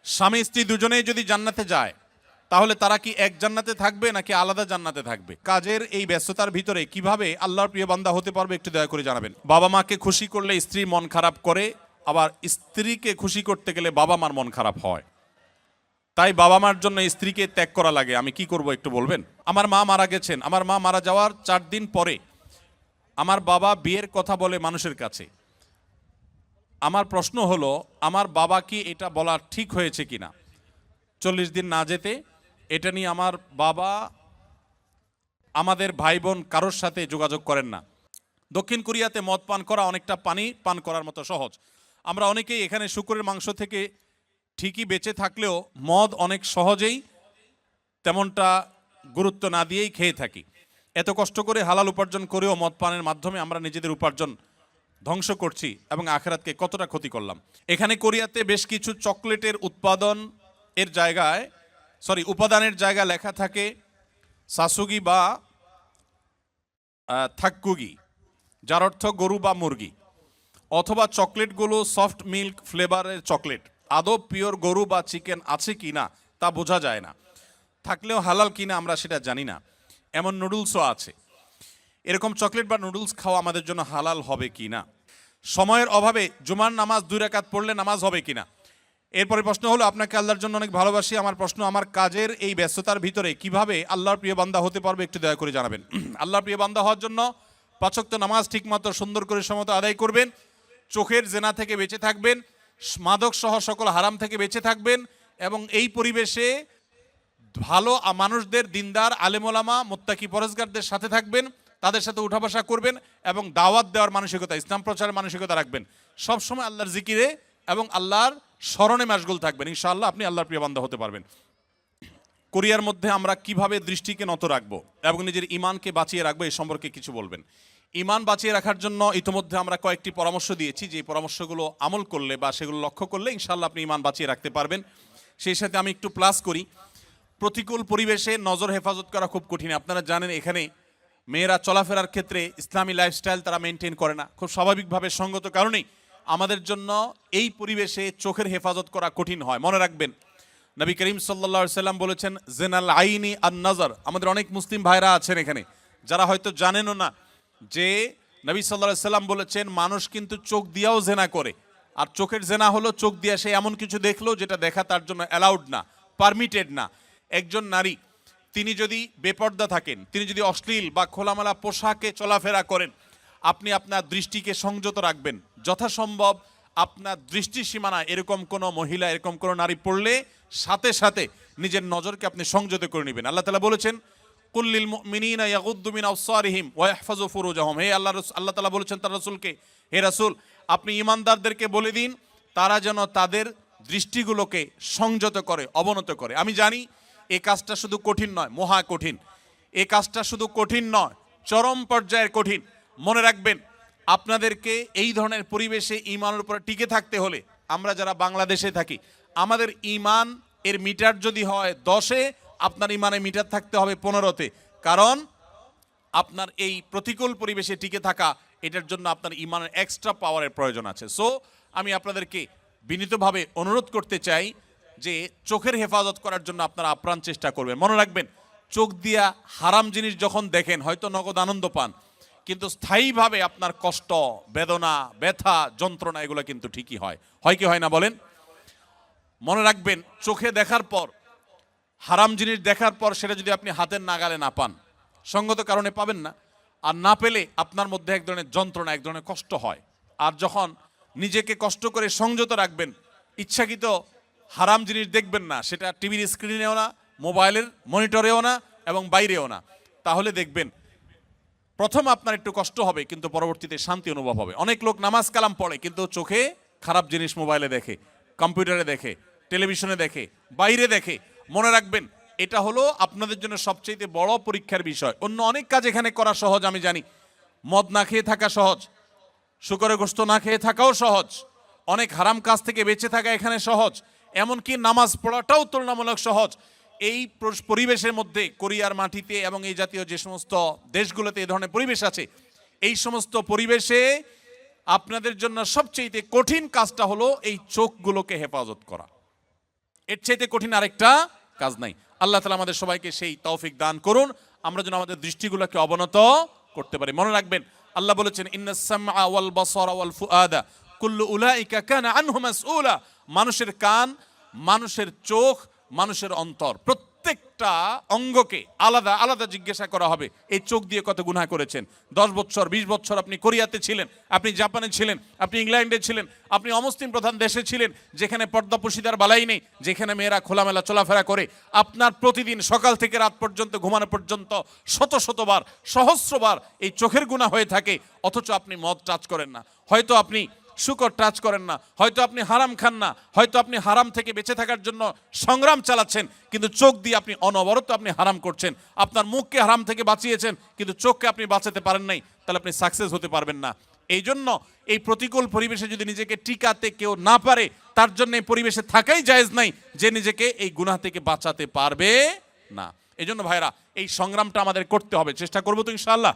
স্বামী স্ত্রী দুজনেই যদি জান্নাতে যায় তাহলে তারা কি এক জান্নাতে থাকবে নাকি আলাদা জান্নাতে থাকবে? কাজের এই ব্যস্ততার ভিতরে কিভাবে আল্লাহর প্রিয় বান্দা হতে পারবে একটু দয়া করে জানাবেন। বাবা মাকে খুশি করলে স্ত্রী মন খারাপ করে, আবার স্ত্রীকে খুশি করতে গেলে বাবা মার মন খারাপ হয়। তাই বাবা মার জন্য স্ত্রীকে ত্যাগ করা লাগে। আমি কি করব একটু বলবেন? আমার মা মারা গেছেন। আমার মা মারা যাওয়ার 4 দিন পরে আমার বাবা বিয়ের কথা বলে মানুষের কাছে। আমার প্রশ্ন হলো, আমার বাবা কি এটা বলা ঠিক হয়েছে কিনা? 40 দিন না যেতে এটা নিয়ে আমার বাবা আমাদের ভাই বোন কারোর সাথে যোগাযোগ করেন না। দক্ষিণ কোরিয়াতে মদ পান করা অনেকটা পানি পান করার মতো সহজ। আমরা অনেকেই এখানে শুকরের মাংস থেকে ঠিকই বেঁচে থাকলেও মদ অনেক সহজেই তেমনটা গুরুত্ব না দিয়েই খেয়ে থাকি। এত কষ্ট করে হালাল উপার্জন করেও মদ পানের মাধ্যমে আমরা নিজেদের উপার্জন ধ্বংস করছি এবং আখিরাতকে কতটা ক্ষতি করলাম। এখানে কোরিয়াতে বেশ কিছু চকলেটের উপাদানের জায়গা লেখা থাকে সাসুগি বা থাক্কুগি, যার অর্থ গরু বা মুরগি, অথবা চকলেটগুলো সফট মিল্ক ফ্লেভারের চকলেট। আদৌ পিওর গরু বা চিকেন আছে কি না তা বোঝা যায় না, থাকলেও হালাল কিনা আমরা সেটা জানি না। এমন নুডলসও আছে। এরকম চকলেট বা নুডলস খাওয়া আমাদের জন্য হালাল হবে কি না? সময়ের অভাবে জুমার নামাজ 2 রাকাত পড়লে নামাজ হবে কিনা? এরপরে প্রশ্ন হলো, আপনাকে আল্লাহর জন্য অনেক ভালোবাসি। আমার প্রশ্ন, আমার কাজের এই ব্যস্ততার ভিতরে কিভাবে আল্লাহর প্রিয় বান্দা হতে পারবে একটু দয়া করে জানাবেন। আল্লাহর প্রিয় বান্দা হওয়ার জন্য 5 ওয়াক্ত নামাজ ঠিকমতো সুন্দর করে সমত আদায় করবেন, চোখের জেনা থেকে বেঁচে থাকবেন, মাদক সহ সকল হারাম থেকে বেঁচে থাকবেন, এবং এই পরিবেশে ভালো মানুষদের, দিনদার আলেমোলামা মুত্তাকি পরেজগারদের সাথে থাকবেন, তাদের সাথে উঠা বসা করবেন এবং দাওয়াত দেওয়ার মানসিকতা, ইসলাম প্রচারের মানসিকতা রাখবেন। সবসময় আল্লাহর জিকিরে এবং আল্লাহর স্মরণে মাশগুল থাকবেন। ইনশাআল্লাহ আপনি আল্লাহর প্রিয় বান্দা হতে পারবেন। কোরিয়ার মধ্যে আমরা কিভাবে দৃষ্টিকে নত রাখবো এবং নিজের ইমানকে বাঁচিয়ে রাখবো, এই সম্পর্কে কিছু বলবেন। ইমান বাঁচিয়ে রাখার জন্য ইতিমধ্যে আমরা কয়েকটি পরামর্শ দিয়েছি, যে পরামর্শগুলো আমল করলে বা সেগুলো লক্ষ্য করলে ইনশাআল্লাহ আপনি ইমান বাঁচিয়ে রাখতে পারবেন। সেই সাথে আমি একটু প্লাস করি, প্রতিকূল পরিবেশে নজর হেফাজত করা খুব কঠিন। আপনারা জানেন এখানে মেয়েরা চলাফেরার ক্ষেত্রে ইসলামী লাইফস্টাইল তারা মেনটেন করে না, খুব স্বাভাবিকভাবে সঙ্গত কারণেই আমাদের জন্য এই পরিবেশে চোখের হেফাজত করা কঠিন হয়। মনে রাখবেন, নবী করিম সাল্লাল্লাহু আলাইহি সাল্লাম বলেছেন, জেনাল আইনি আন নজর। আমাদের অনেক মুসলিম ভাইরা আছেন এখানে যারা হয়তো জানেনও না যে নবী সাল্লাল্লাহু আলাইহি সাল্লাম বলেছেন মানুষ কিন্তু চোখ দিয়েও জেনা করে। আর চোখের জেনা হলো চোখ দিয়ে সে এমন কিছু দেখলো যেটা দেখা তার জন্য অ্যালাউড না, পারমিটেড না। একজন নারী তিনি যদি বেপর্দা থাকেন, তিনি যদি অশ্লীল বা খোলামেলা পোশাকে চলাফেরা করেন, আপনি আপনার দৃষ্টিকে সংযত রাখবেন। যথাসম্ভব আপনার দৃষ্টি সীমানায় এরকম কোনো মহিলা, এরকম কোনো নারী পড়লে সাথে সাথে নিজের নজরকে আপনি সংযত করে নেবেন। আল্লাহ তাআলা বলেছেন, কুল্লিল মুমিনিনা ইয়াগুদ্দু মিন আবসারিহিম ওয়া ইয়াহফাযু ফুরুজাহুম। হে আল্লাহ তাআলা বলেছেন তার রাসূলকে, হে রাসূল আপনি ঈমানদারদেরকে বলে দিন তারা যেন তাদের দৃষ্টিগুলোকে সংযত করে, অবনত করে। আমি জানি এই কাজটা শুধু কঠিন নয়, মহা কঠিন। এই কাজটা শুধু কঠিন নয়, চরম পর্যায়ের কঠিন। মনে রাখবেন, আপনাদেরকে এই ধরনের পরিবেশে ঈমানের উপর টিকে থাকতে হলে, আমরা যারা বাংলাদেশে থাকি, আমাদের ঈমান এর মিটার যদি হয় 10-এ, আপনার ঈমানের মিটার থাকতে হবে 15-তে। কারণ আপনার এই প্রতিকূল পরিবেশে টিকে থাকা, এটার জন্য আপনার ঈমানের এক্সট্রা পাওয়ারের প্রয়োজন আছে। সো আমি আপনাদেরকে বিনীতভাবে অনুরোধ করতে চাই যে চোখের হেফাজত করার জন্য আপনারা আপ্রাণ চেষ্টা করবেন। মনে রাখবেন, চোখ দিয়া হারাম জিনিস যখন দেখেন হয়তো নগদ আনন্দ পান, কিন্তু স্থায়ীভাবে আপনার কষ্ট, বেদনা, ব্যথা, যন্ত্রণা এগুলো কিন্তু ঠিকই হয়। হয় কি হয় না বলেন? মনে রাখবেন, চোখে দেখার পর, হারাম জিনিস দেখার পর সেটা যদি আপনি হাতের নাগালে না পান, সঙ্গত কারণে পাবেন না, আর না পেলে আপনার মধ্যে এক ধরনের যন্ত্রণা, এক ধরনের কষ্ট হয়। আর যখন নিজেকে কষ্ট করে সংযত রাখবেন, ইচ্ছাকৃত হারাম জিনিস দেখবেন না, সেটা টিভির স্ক্রিনেও না, মোবাইলের মনিটরেও না এবং বাইরেও না, তাহলে দেখবেন প্রথম আপনার একটু কষ্ট হবে কিন্তু পরবর্তীতে শান্তি অনুভব হবে। অনেক লোক নামাজ কালাম পড়ে কিন্তু চোখে খারাপ জিনিস মোবাইলে দেখে, কম্পিউটারে দেখে, টেলিভিশনে দেখে, বাইরে দেখে। মনে রাখবেন, এটা হলো আপনাদের জন্য সবচেয়ে বড় পরীক্ষার বিষয়। অন্য অনেক কাজ এখানে করা সহজ, আমি জানি। মদ না খেয়ে থাকা সহজ, শুকরের গোশত না খেয়ে থাকাও সহজ, অনেক হারাম কাজ থেকে বেঁচে থাকা এখানে সহজ, এমনকি নামাজ পড়াটাও তুলনামূলক সহজ। এই পরিবেশের মধ্যে, কোরিয়ার মাটিতে এবং এই জাতীয় যে সমস্ত দেশগুলোতে এই ধরনের পরিবেশ আছে, এই সমস্ত পরিবেশে আপনাদের জন্য সবচেয়ে কঠিন কাজটা হলো এই চোখগুলোকে হেফাজত করা। এর চাইতে কঠিন আরেকটা কাজ নাই। আল্লাহ তাআলা আমাদের সবাইকে সেই তৌফিক দান করুন, আমরা যেন আমাদের দৃষ্টিগুলোকে অবনত করতে পারি। মনে রাখবেন আল্লাহ বলেছেন ইন্নাস সামআ ওয়াল বাসারা ওয়াল ফুআদা কুল্লু উলাইকা কানা আনহু মাসউলা। মানুষের কান, মানুষের চোখ, মানুষের অন্তর, প্রত্যেকটা অঙ্গকে আলাদা আলাদা জিজ্ঞাসা করা হবে এই চোখ দিয়ে কত গুনাহ করেছেন। 10 বছর 20 বছর আপনি কোরিয়াতে ছিলেন, আপনি জাপানে ছিলেন, আপনি ইংল্যান্ডে ছিলেন, আপনি অমুসলিম প্রধান দেশে ছিলেন যেখানে পর্দা পশিদার বালাই নেই, যেখানে মেয়েরা খোলামেলা চলাফেরা করে। আপনার প্রতিদিন সকাল থেকে রাত পর্যন্ত ঘুমানো পর্যন্ত শত শতবার সহস্রবার এই চোখের গুনাহ হয়ে থাকে, অথচ আপনি মদ টাচ করেন না, হয়তো আপনি শুকর টাচ করেন না, হয়তো আপনি হারাম খান না, হয়তো আপনি হারাম থেকে বেঁচে থাকার জন্য সংগ্রাম চালাচ্ছেন, কিন্তু চোখ দিয়ে আপনি অনবরত আপনি হারাম করছেন। আপনার মুখকে হারাম থেকে বাঁচিয়েছেন কিন্তু চোখকে আপনি বাঁচাতে পারেন নাই, তাহলে আপনি সাকসেস হতে পারবেন না। এই জন্য এই প্রতিকূল পরিবেশে যদি নিজেকে টিকাতে কেউ না পারে, তার জন্য এই পরিবেশে থাকাই জায়েজ নাই যে নিজেকে এই গুনাহ থেকে বাঁচাতে পারবে না। এই জন্য ভাইরা এই সংগ্রামটা আমাদের করতে হবে, চেষ্টা করবো তো ইনশাআল্লাহ।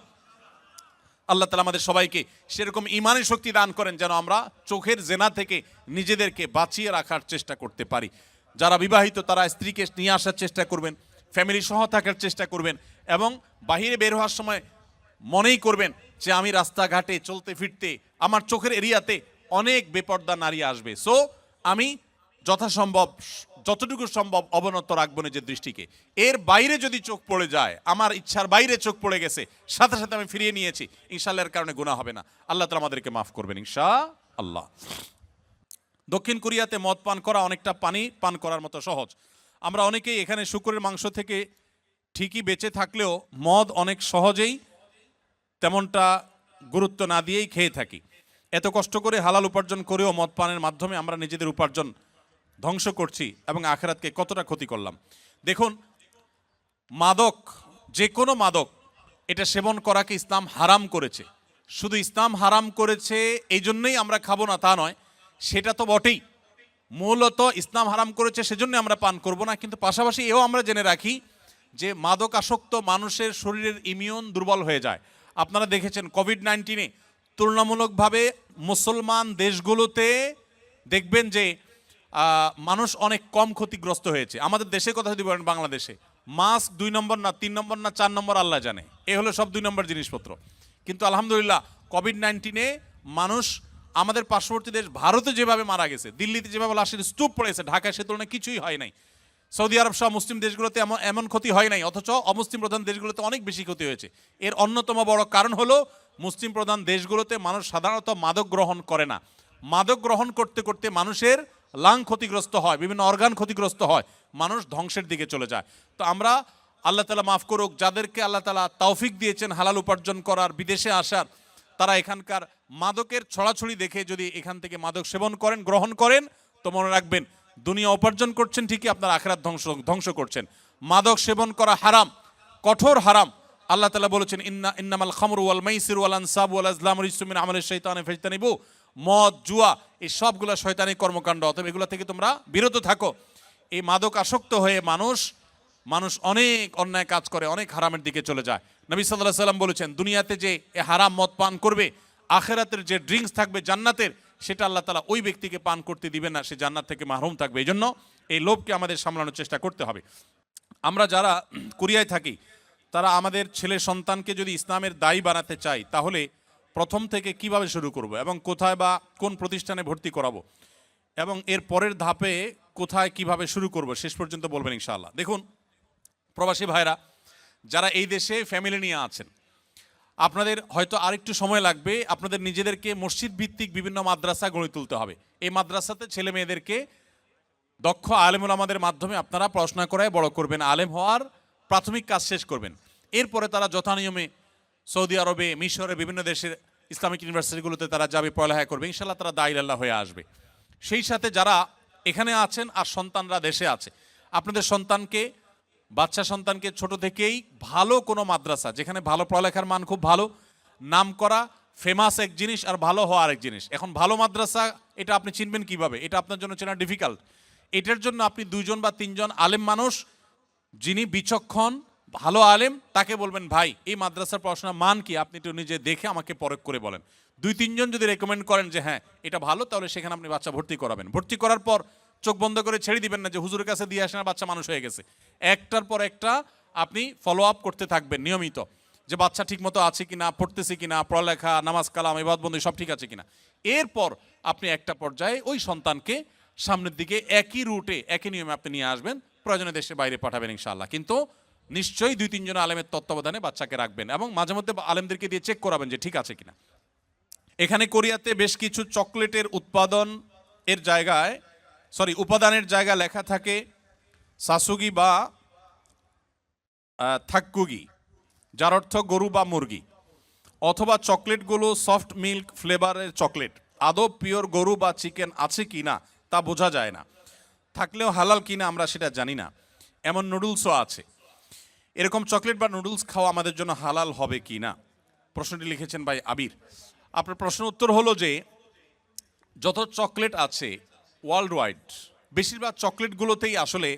আল্লাহ তাআলা আমাদের সবাইকে সেরকম ঈমানের শক্তি দান করেন যেন আমরা চোখের জেনা থেকে নিজেদেরকে বাঁচিয়ে রাখার চেষ্টা করতে পারি। যারা বিবাহিত তারা স্ত্রীকে নিয়ে আসার চেষ্টা করবেন, ফ্যামিলি সহ থাকার চেষ্টা করবেন, এবং বাহিরে বের হওয়ার সময় মনেই করবেন যে আমি রাস্তাঘাটে চলতে ফিরতে আমার চোখের এরিয়াতে অনেক বেপর্দা নারী আসবে, সো আমি যথাসম্ভব যতটুকু সম্ভব অবনত রাখবো নিজের দৃষ্টিকে। এর বাইরে যদি চোখ পড়ে যায়, আমার ইচ্ছার বাইরে চোখ পড়ে গেছে, সাথে সাথে আমি ফিরিয়ে নিয়েছি, ইনশাআল্লাহ এর কারণে গুনাহ হবে না। আল্লাহ তাআলা আমাদেরকে মাফ করবেন ইনশাআল্লাহ। দক্ষিণ কোরিয়াতে মদ পান করা অনেকটা পানি পান করার মতো সহজ। আমরা অনেকেই এখানে শুকরের মাংস থেকে ঠিকই বেঁচে থাকলেও মদ অনেক সহজেই তেমনটা গুরুত্ব না দিয়েই খেয়ে থাকি। এত কষ্ট করে হালাল উপার্জন করেও মদ পানের মাধ্যমে আমরা নিজেদের উপার্জন ধ্বংস করছি এবং আখিরাতকে কতটা ক্ষতি করলাম। দেখুন, মাদক, যে কোনো মাদক, এটা সেবন করাকে ইসলাম হারাম করেছে। শুধু ইসলাম হারাম করেছে এই জন্যই আমরা খাবো না তা নয়, সেটা তো বটেই। মূলত ইসলাম হারাম করেছে সেজন্য আমরা পান করব না, কিন্তু পাশাপাশি এও আমরা জেনে রাখি যে মাদক আসক্ত মানুষের শরীরের ইমিউন দুর্বল হয়ে যায়। আপনারা দেখেছেন কোভিড-19-এ তুলনামূলকভাবে মুসলমান দেশগুলোতে দেখবেন যে মানুষ অনেক কম ক্ষতিগ্রস্ত হয়েছে। আমাদের দেশের কথা যদি বলেন, বাংলাদেশে মাস্ক 2 নম্বর না 3 নম্বর না 4 নম্বর আল্লাহ জানে, এ হলো সব 2 নম্বর জিনিসপত্র। কিন্তু আলহামদুলিল্লাহ কোভিড-19-এ মানুষ আমাদের পার্শ্ববর্তী দেশ ভারতে যেভাবে মারা গেছে, দিল্লিতে যেভাবে লাশের স্তূপ পড়েছে, ঢাকায় সে তুলনায় কিছুই হয় নাই। সৌদি আরব সহ মুসলিম দেশগুলোতে এমন ক্ষতি হয় নাই, অথচ অমুসলিম প্রধান দেশগুলোতে অনেক বেশি ক্ষতি হয়েছে। এর অন্যতম বড় কারণ হলো মুসলিম প্রধান দেশগুলোতে মানুষ সাধারণত মাদক গ্রহণ করে না। মাদক গ্রহণ করতে করতে মানুষের লাং ক্ষতিগ্রস্ত হয়, বিভিন্ন অর্গান ক্ষতিগ্রস্ত হয়, মানুষ ধ্বংসের দিকে চলে যায়। তো আমরা, আল্লাহ তাআলা মাফ করুক, যাদেরকে আল্লাহ তাআলা তৌফিক দিয়েছেন হালাল উপার্জন করার, বিদেশে আসার, তারা এখানকার মাদকের ছড়াছড়ি দেখে যদি এখান থেকে মাদক সেবন করেন, গ্রহণ করেন, তো মনে রাখবেন দুনিয়া উপার্জন করছেন ঠিকই, আপনার আখিরাত ধ্বংস করছেন। মাদক সেবন করা হারাম, কঠোর হারাম। আল্লাহ তাআলা বলেছেন ইন্নামাল খামরু ওয়াল মাইসিরু ওয়াল আনসাবু ওয়াল আজলামু রিজসুম মিন আমালিশ শাইতানি ফাজতানিবু। মদ, জুয়া, এই সবগুলো শয়তানি কর্মকাণ্ড, অতএব এগুলো থেকে তোমরা বিরত থাকো। এই মাদক আসক্ত হয়ে মানুষ অনেক অন্যায় কাজ করে, অনেক হারামের দিকে চলে যায়। নবী সাল্লাল্লাহু আলাইহি সাল্লাম বলেছেন, দুনিয়াতে যে হারাম মদ পান করবে, আখিরাতের যে ড্রিঙ্কস থাকবে জান্নাতের, সেটা আল্লাহ তাআলা ওই ব্যক্তিকে পান করতে দিবেন না, সে জান্নাত থেকে মাহরুম থাকবে। এই জন্য এই লোভকে আমাদের সামলানোর চেষ্টা করতে হবে। আমরা যারা কোরিয়ায় থাকি, তারা আমাদের ছেলে সন্তানকে যদি ইসলামের দায়ী বানাতে চাই, তাহলে প্রথম থেকে কিভাবে শুরু করব এবং কোথায় বা কোন প্রতিষ্ঠানে ভর্তি করাবো, এবং এর পরের ধাপে কোথায় কিভাবে শুরু করব, শেষ পর্যন্ত বলবেন ইনশাআল্লাহ। দেখুন প্রবাসী ভাইরা যারা এই দেশে ফ্যামিলি নিয়ে আছেন, আপনাদের হয়তো আরেকটু সময় লাগবে। আপনাদের নিজেদেরকে মসজিদ ভিত্তিক বিভিন্ন মাদ্রাসা গড়ে তুলতে হবে। এই মাদ্রাসাতে ছেলে মেয়েদেরকে দক্ষ আলেম ওলামাদের মাধ্যমে আপনারা পড়াশোনা করায় বড় করবেন, আলেম হওয়ার প্রাথমিক কাজ শেষ করবেন। এরপরে তারা যথানিয়মে সৌদি আরবে, মিশরে, বিভিন্ন দেশের ইসলামিক ইউনিভার্সিটিগুলোতে তারা যাবে, পড়ালেখা করবে, ইনশাআল্লাহ তারা দায়ী আল্লাহ হয়ে আসবে। সেই সাথে যারা এখানে আছেন আর সন্তানরা দেশে আছে, আপনাদের সন্তানকে, বাচ্চা সন্তানকে ছোট থেকেই ভালো কোনো মাদ্রাসা, যেখানে ভালো পড়ালেখার মান খুব ভালো, নাম করা, ফেমাস এক জিনিস, আর ভালো হওয়া আরেক জিনিস। এখন ভালো মাদ্রাসা এটা আপনি চিনবেন কিভাবে? এটা আপনার জন্য চেনা ডিফিকাল্ট। এটার জন্য আপনি 2 জন বা 3 জন আলেম মানুষ, যিনি বিচক্ষণ ভালো আলেম, তাকে বলবেন, ভাই এই মাদ্রাসার পড়াশোনার মান কি, আপনি একটু নিজে দেখে আমাকে পরখ করে বলেন। 2-3 জন যদি রেকমেন্ড করেন যে হ্যাঁ এটা ভালো, তাহলে সেখানে আপনি বাচ্চা ভর্তি করাবেন। ভর্তি করার পর চোখ বন্ধ করে ছেড়ে দিবেন না যে হুজুরের কাছে দিয়ে আসেন বাচ্চা মানুষ হয়ে গেছে। একটার পর একটা আপনি ফলো আপ করতে থাকবেন নিয়মিত, যে বাচ্চা ঠিক মতো আছে কিনা, পড়তেছে কিনা, পড়ালেখা, নামাজ কালাম, ইবাদত বন্দি সব ঠিক আছে কিনা। এরপর আপনি একটা পর্যায়ে ওই সন্তানকে সামনের দিকে একই রুটে একই নিয়মে আপনি নিয়ে আসবেন, প্রয়োজনে দেশের বাইরে পাঠাবেন ইনশাআল্লাহ। কিন্তু নিশ্চয়ই 2-3 জন আলেমের তত্ত্বাবধানে বাচ্চাকে রাখবেন এবং মাঝে মধ্যে আলেমদেরকে দিয়ে চেক করাবেন যে ঠিক আছে কিনা। এখানে কোরিয়াতে বেশ কিছু চকলেটের উপাদানের জায়গায় লেখা থাকে সাসুগি বা থাক্কুগি, যার অর্থ গরু বা মুরগি, অথবা চকলেটগুলো সফট মিল্ক ফ্লেভারের চকলেট। আদৌ পিওর গরু বা চিকেন আছে কি না তা বোঝা যায় না, থাকলেও হালাল কিনা আমরা সেটা জানি না। এমন নুডলসও আছে। এরকম চকলেট বা নুডলস খাওয়া আমাদের জন্য হালাল হবে কি না? প্রশ্নটি লিখেছেন ভাই আবির। আপনার প্রশ্ন উত্তর হলো যে যত চকলেট আছে ওয়ার্ল্ড ওয়াইড, বেশিরভাগ চকলেটগুলোতেই আসলে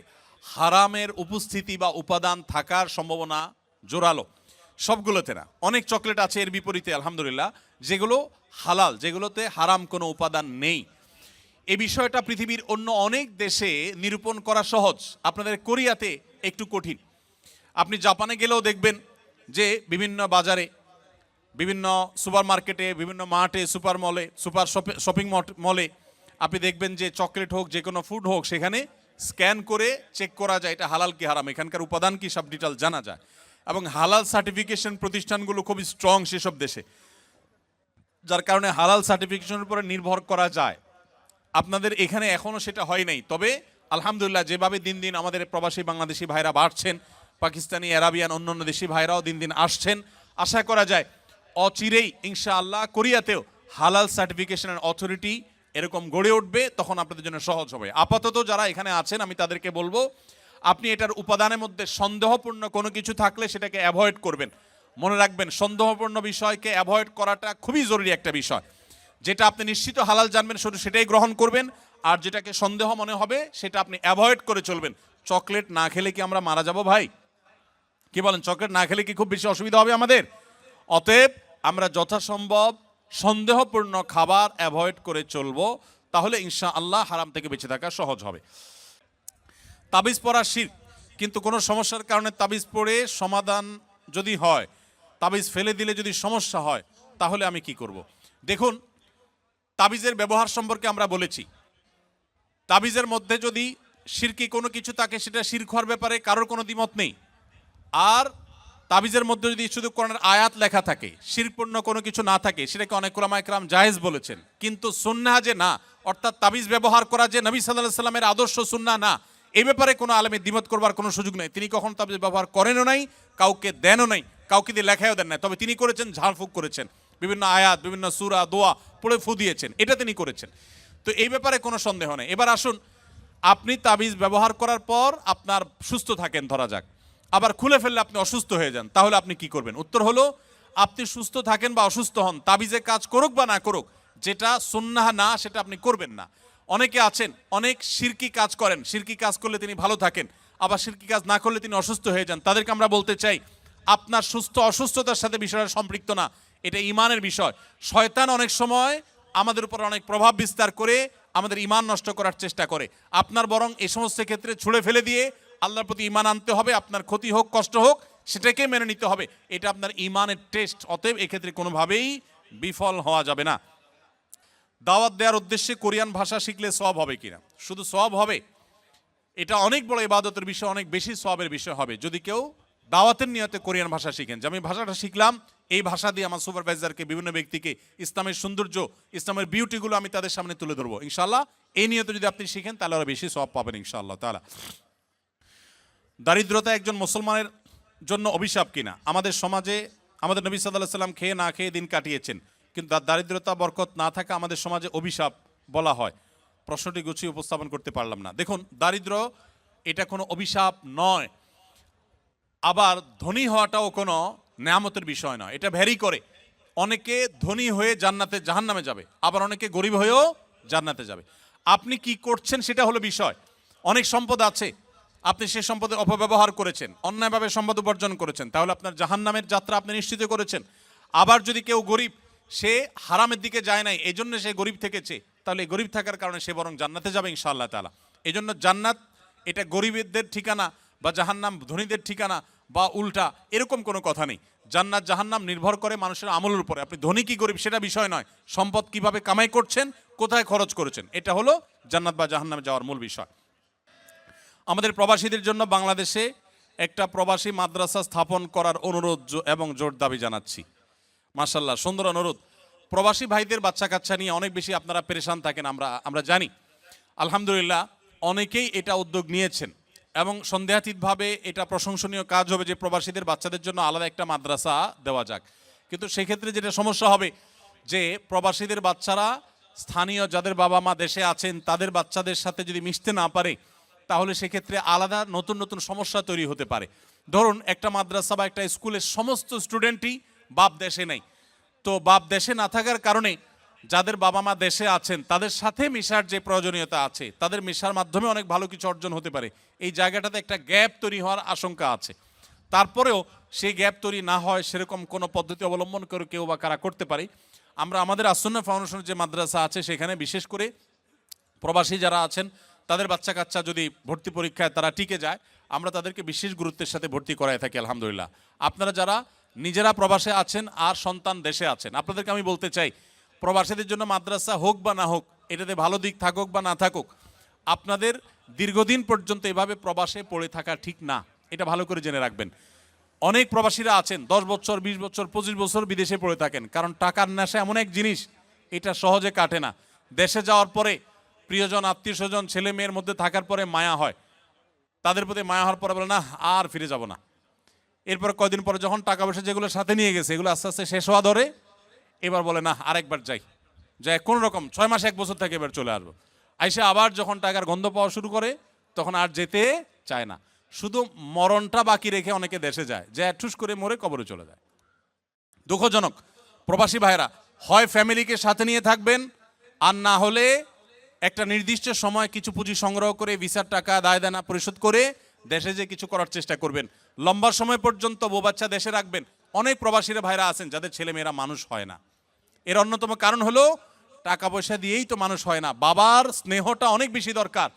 হারামের উপস্থিতি বা উপাদান থাকার সম্ভাবনা জোরালো। সবগুলোতে না, অনেক চকলেট আছে এর বিপরীতে আলহামদুলিল্লাহ যেগুলো হালাল, যেগুলোতে হারাম কোনো উপাদান নেই। এই বিষয়টা পৃথিবীর অন্য অনেক দেশে নিরূপণ করা সহজ, আপনাদের কোরিয়াতে একটু কঠিন। আপনি জাপানে গেলেও দেখবেন যে বিভিন্ন বাজারে, বিভিন্ন সুপার মার্কেটে, বিভিন্ন মার্টে, সুপার মলে, সুপার শপিং মলে আপনি দেখবেন যে চকলেট হোক, যে কোনো ফুড হোক, সেখানে স্ক্যান করে চেক করা যায় এটা হালাল কি হারাম, এখানকার উপাদান কি, সব ডিটেল জানা যায়। এবং হালাল সার্টিফিকেশন প্রতিষ্ঠানগুলো খুবই স্ট্রং সেসব দেশে, যার কারণে হালাল সার্টিফিকেশনের উপরে নির্ভর করা যায়। আপনাদের এখানে এখনও সেটা হয় নাই, তবে আলহামদুলিল্লাহ যেভাবে দিন দিন আমাদের প্রবাসী বাংলাদেশি ভাইরা বাড়ছেন, পাকিস্তানি, আরাবিয়ান, অন্যান্য দেশি ভাইরাও দিন দিন আসছেন, আশা করা যায় অচিরেই ইনশাআল্লাহ কোরিয়াতেও হালাল সার্টিফিকেশনের অথরিটি এরকম গড়ে উঠবে, তখন আপনাদের জন্য সহজ হবে। আপাতত যারা এখানে আছেন আমি তাদেরকে বলবো আপনি এটার উপাদানের মধ্যে সন্দেহপূর্ণ কোনো কিছু থাকলে সেটাকে অ্যাভয়েড করবেন। মনে রাখবেন সন্দেহপূর্ণ বিষয়কে অ্যাভয়েড করাটা খুবই জরুরি একটা বিষয়। যেটা আপনি নিশ্চিত হালাল জানবেন শুধু সেটাই গ্রহণ করবেন, আর যেটাকে সন্দেহ মনে হবে সেটা আপনি অ্যাভয়েড করে চলবেন। চকলেট না খেলে কি আমরা মারা যাব ভাই? কি বলেন, চকলেট না খেলে কি খুব বেশি অসুবিধা হবে আমাদের? অতএব আমরা যথাসম্ভব সন্দেহপূর্ণ খাবার অ্যাভয়েড করে চলবো, তাহলে ইনশাআল্লাহ হারাম থেকে বেঁচে থাকা সহজ হবে। তাবিজ পরা শিরক, কিন্তু কোনো সমস্যার কারণে তাবিজ পড়ে সমাধান যদি হয়, তাবিজ ফেলে দিলে যদি সমস্যা হয়, তাহলে আমি কি করব? দেখুন, তাবিজের ব্যবহার সম্পর্কে আমরা বলেছি। তাবিজের মধ্যে যদি শিরকি কোনো কিছু থাকে সেটা শিরক হওয়ার ব্যাপারে কারোর কোনো দ্বিমত নেই। আর তাবিজের মধ্যে যদি শুধু কোরআনের আয়াত লেখা থাকে, শিরকপূর্ণ কোনো কিছু না থাকে, সেটাকে অনেক উলামায়ে কেরাম জায়েজ বলেছেন। কিন্তু সুন্নাহ যে না, অর্থাৎ তাবিজ ব্যবহার করা যে নবী সাল্লাল্লাহু আলাইহি সাল্লামের আদর্শ সুন্নাহ না, এই ব্যাপারে কোনো আলেমের দ্বিমত করবার কোনো সুযোগ নেই। তিনি কখনো তাবিজ ব্যবহার করেনও নাই, কাউকে দেনও নাই, কাউকে দিয়ে লেখায়ও দেন নাই। তবে তিনি করেছেন ঝাড়ফুঁক করেছেন, বিভিন্ন আয়াত, বিভিন্ন সূরা, দোয়া পড়ে ফু দিয়েছেন, এটা তিনি করেছেন। তো এই ব্যাপারে কোনো সন্দেহ নেই। এবার আসুন, আপনি তাবিজ ব্যবহার করার পর আপনার সুস্থ থাকেন ধরা যাক, আবার খুলে ফেললে আপনি অসুস্থ হয়ে যান, তাহলে আপনি কি করবেন? উত্তর হলো, আপনি সুস্থ থাকেন বা অসুস্থ হন, তাবিজে কাজ করুক বা না করুক, যেটা সুন্নাহ না সেটা আপনি করবেন না। অনেকে আছেন অনেক শিরকি কাজ করেন, শিরকি কাজ করলে তিনি ভালো থাকেন, আবার শিরকি কাজ না করলে তিনি অসুস্থ হয়ে যান। তাদেরকে আমরা বলতে চাই, আপনার সুস্থ অসুস্থতার সাথে বিষয়টা সম্পৃক্ত না, এটা ঈমানের বিষয়। শয়তান অনেক সময় আমাদের উপর অনেক প্রভাব বিস্তার করে আমাদের ঈমান নষ্ট করার চেষ্টা করে। আপনার বরং এই সমস্ত ক্ষেত্রে ছুঁড়ে ফেলে দিয়ে আল্লাহর প্রতি ঈমান আনতে হবে। আপনার ক্ষতি হোক, কষ্ট হোক, সেটাকে মেনে নিতে হবে। এটা আপনার ঈমানের টেস্ট। অতএব এক্ষেত্রে কোনোভাবেই বিফল হওয়া যাবে না। দাওয়াত দেওয়ার উদ্দেশ্যে কোরিয়ান ভাষা শিখলে সওয়াব হবে কিনা? শুধু সওয়াব হবে? এটা অনেক বড় ইবাদতের বিষয়, অনেক বেশি সওয়াবের বিষয় হবে যদি কেউ দাওয়াতের নিয়তে কোরিয়ান ভাষা শিখেন, যে আমি ভাষাটা শিখলাম, এই ভাষা দিয়ে আমার সুপারভাইজারকে, বিভিন্ন ব্যক্তিকে ইসলামের সৌন্দর্য, ইসলামের বিউটিগুলো আমি তাদের সামনে তুলে ধরবো ইনশাআল্লাহ। এই নিয়তে যদি আপনি শিখেন তাহলে আরো বেশি সওয়াব পাবেন ইনশাআল্লাহ তাআলা। দারিদ্রতা একজন মুসলমানের জন্য অভিশাপ কিনা? আমাদের সমাজে আমাদের নবী সাল্লাল্লাহু আলাইহি সাল্লাম খেয়ে না খেয়ে দিন কাটিয়েছেন, কিন্তু দারিদ্রতা বরকত না থাকা আমাদের সমাজে অভিশাপ বলা হয়। প্রশ্নটি গুছিয়ে উপস্থাপন করতে পারলাম না। দেখুন, দারিদ্র এটা কোনো অভিশাপ নয়, আবার ধনী হওয়াটাও কোনো নেয়ামতের বিষয় নয়। এটা ভ্যারি করে। অনেকে ধনী হয়ে জান্নাতে জাহান্নামে যাবে, আবার অনেকে গরিব হয়েও জান্নাতে যাবে। আপনি কি করছেন সেটা হলো বিষয়। অনেক সম্পদ আছে, আপনি সেই সম্পদের অপব্যবহার করেছেন, অন্যায়ভাবে সম্পদ উপার্জন করেছেন, তাহলে আপনার জাহান্নামের যাত্রা আপনি নিশ্চিত করেছেন। আবার যদি কেউ গরিব, সে হারামের দিকে যায় নাই, এই জন্য সে গরিব থেকেছে, তাহলে গরিব থাকার কারণে সে বরং জান্নাতে যাবে ইনশাআল্লাহ তাআলা। এই জন্য জান্নাত এটা গরিবদের ঠিকানা বা জাহান্নাম ধনীদের ঠিকানা বা উল্টা এরকম কোনো কথা নেই। জান্নাত জাহান্নাম নির্ভর করে মানুষের আমলের উপরে। আপনি ধনী কি গরিব সেটা বিষয় নয়, সম্পদ কিভাবে কামাই করছেন, কোথায় খরচ করেছেন, এটা হলো জান্নাত বা জাহান্নামে যাওয়ার মূল বিষয়। আমাদের প্রবাসীদের জন্য বাংলাদেশে একটা প্রবাসী মাদ্রাসা স্থাপন করার অনুরোধ এবং জোর দাবি জানাচ্ছি। মাশাআল্লাহ, সুন্দর অনুরোধ। প্রবাসী ভাইদের বাচ্চা কাচ্চা নিয়ে অনেক বেশি আপনারা পেরেশান থাকেন, আমরা জানি। আলহামদুলিল্লাহ অনেকেই এটা উদ্যোগ নিয়েছেন এবং সন্দেহাতীতভাবে এটা প্রশংসনীয় কাজ হবে যে প্রবাসীদের বাচ্চাদের জন্য আলাদা একটা মাদ্রাসা দেওয়া যাক। কিন্তু সেক্ষেত্রে যেটা সমস্যা হবে যে প্রবাসীদের বাচ্চারা স্থানীয় যাদের বাবা মা দেশে আছেন তাদের বাচ্চাদের সাথে যদি মিশতে না পারে, তাহলে সেক্ষেত্রে আলাদা নতুন নতুন সমস্যা তৈরি হতে পারে। ধরুন একটা মাদ্রাসা বা একটা স্কুলের সমস্ত স্টুডেন্টই বাপ দেশে নেই, তো বাপ দেশে না থাকার কারণে যাদের বাবা মা দেশে আছেন তাদের সাথে মিশার যে প্রয়োজনীয়তা আছে, তাদের মিশার মাধ্যমে অনেক ভালো কিছু অর্জন হতে পারে। এই জায়গাটাতে একটা গ্যাপ তৈরি হওয়ার আশঙ্কা আছে। তারপরেও সেই গ্যাপ তৈরি না হয় সেরকম কোনো পদ্ধতি অবলম্বন করে কেউ বা কারা করতে পারে। আমরা আমাদের আসন্না ফাউন্ডেশনের যে মাদ্রাসা আছে সেখানে বিশেষ করে প্রবাসী যারা আছেন তাদের বাচ্চা কাচ্চা যদি ভর্তি পরীক্ষায় তারা টিকে যায়, আমরা তাদেরকে বিশেষ গুরুত্বের সাথে ভর্তি করায় থাকি আলহামদুলিল্লাহ। আপনারা যারা নিজেরা প্রবাসে আছেন আর সন্তান দেশে আছেন, আপনাদেরকে আমি বলতে চাই প্রবাসীদের জন্য মাদ্রাসা হোক বা না হোক, এটাতে ভালো দিক থাকুক বা না থাকুক, আপনাদের দীর্ঘদিন পর্যন্ত এভাবে প্রবাসে পড়ে থাকা ঠিক না, এটা ভালো করে জেনে রাখবেন। অনেক প্রবাসীরা আছেন 10 বছর 20 বছর 25 বছর বিদেশে পড়ে থাকেন, কারণ টাকার নেশা এমন এক জিনিস এটা সহজে কাটে না। দেশে যাওয়ার পরে প্রিয়জন আত্মীয় স্বজন ছেলে মেয়ের মধ্যে থাকার পরে মায়া হয়, তাদের প্রতি মায়া হওয়ার পরে বলে না আর ফিরে যাব না। এরপর কয়দিন পরে যখন টাকা পয়সা যেগুলো সাথে নিয়ে গেছে এগুলো আস্তে আস্তে শেষ হওয়া ধরে, এবার বলে না আরেকবার যাই কোন রকম 6 মাস 1 বছর থেকে এবার চলে আসবো। আইসা আবার যখন টাকার গন্ধ পাওয়া শুরু করে তখন আর যেতে চায় না, শুধু মরণটা বাকি রেখে অনেকে দেশে যায়, যে ঠুস করে মরে কবরে চলে যায়। দুঃখজনক। প্রবাসী ভাইরা হয় ফ্যামিলিকে সাথে নিয়ে থাকবেন, আর না হলে একটা নির্দিষ্ট সময় কিছু পুঁজি সংগ্রহ করে ভিসার টাকা দায় দেনা পরিশোধ করে দেশে যে কিছু করার চেষ্টা করবেন। লম্বা সময় পর্যন্ত বউ বাচ্চা দেশে রাখবেন। অনেক প্রবাসীরা ভাইরা আছেন যাদের ছেলে মেয়েরা মানুষ হয় না, এর অন্যতম কারণ হলো টাকা পয়সা দিয়েই তো মানুষ হয় না। বাবার স্নেহটা অনেক বেশি দরকার।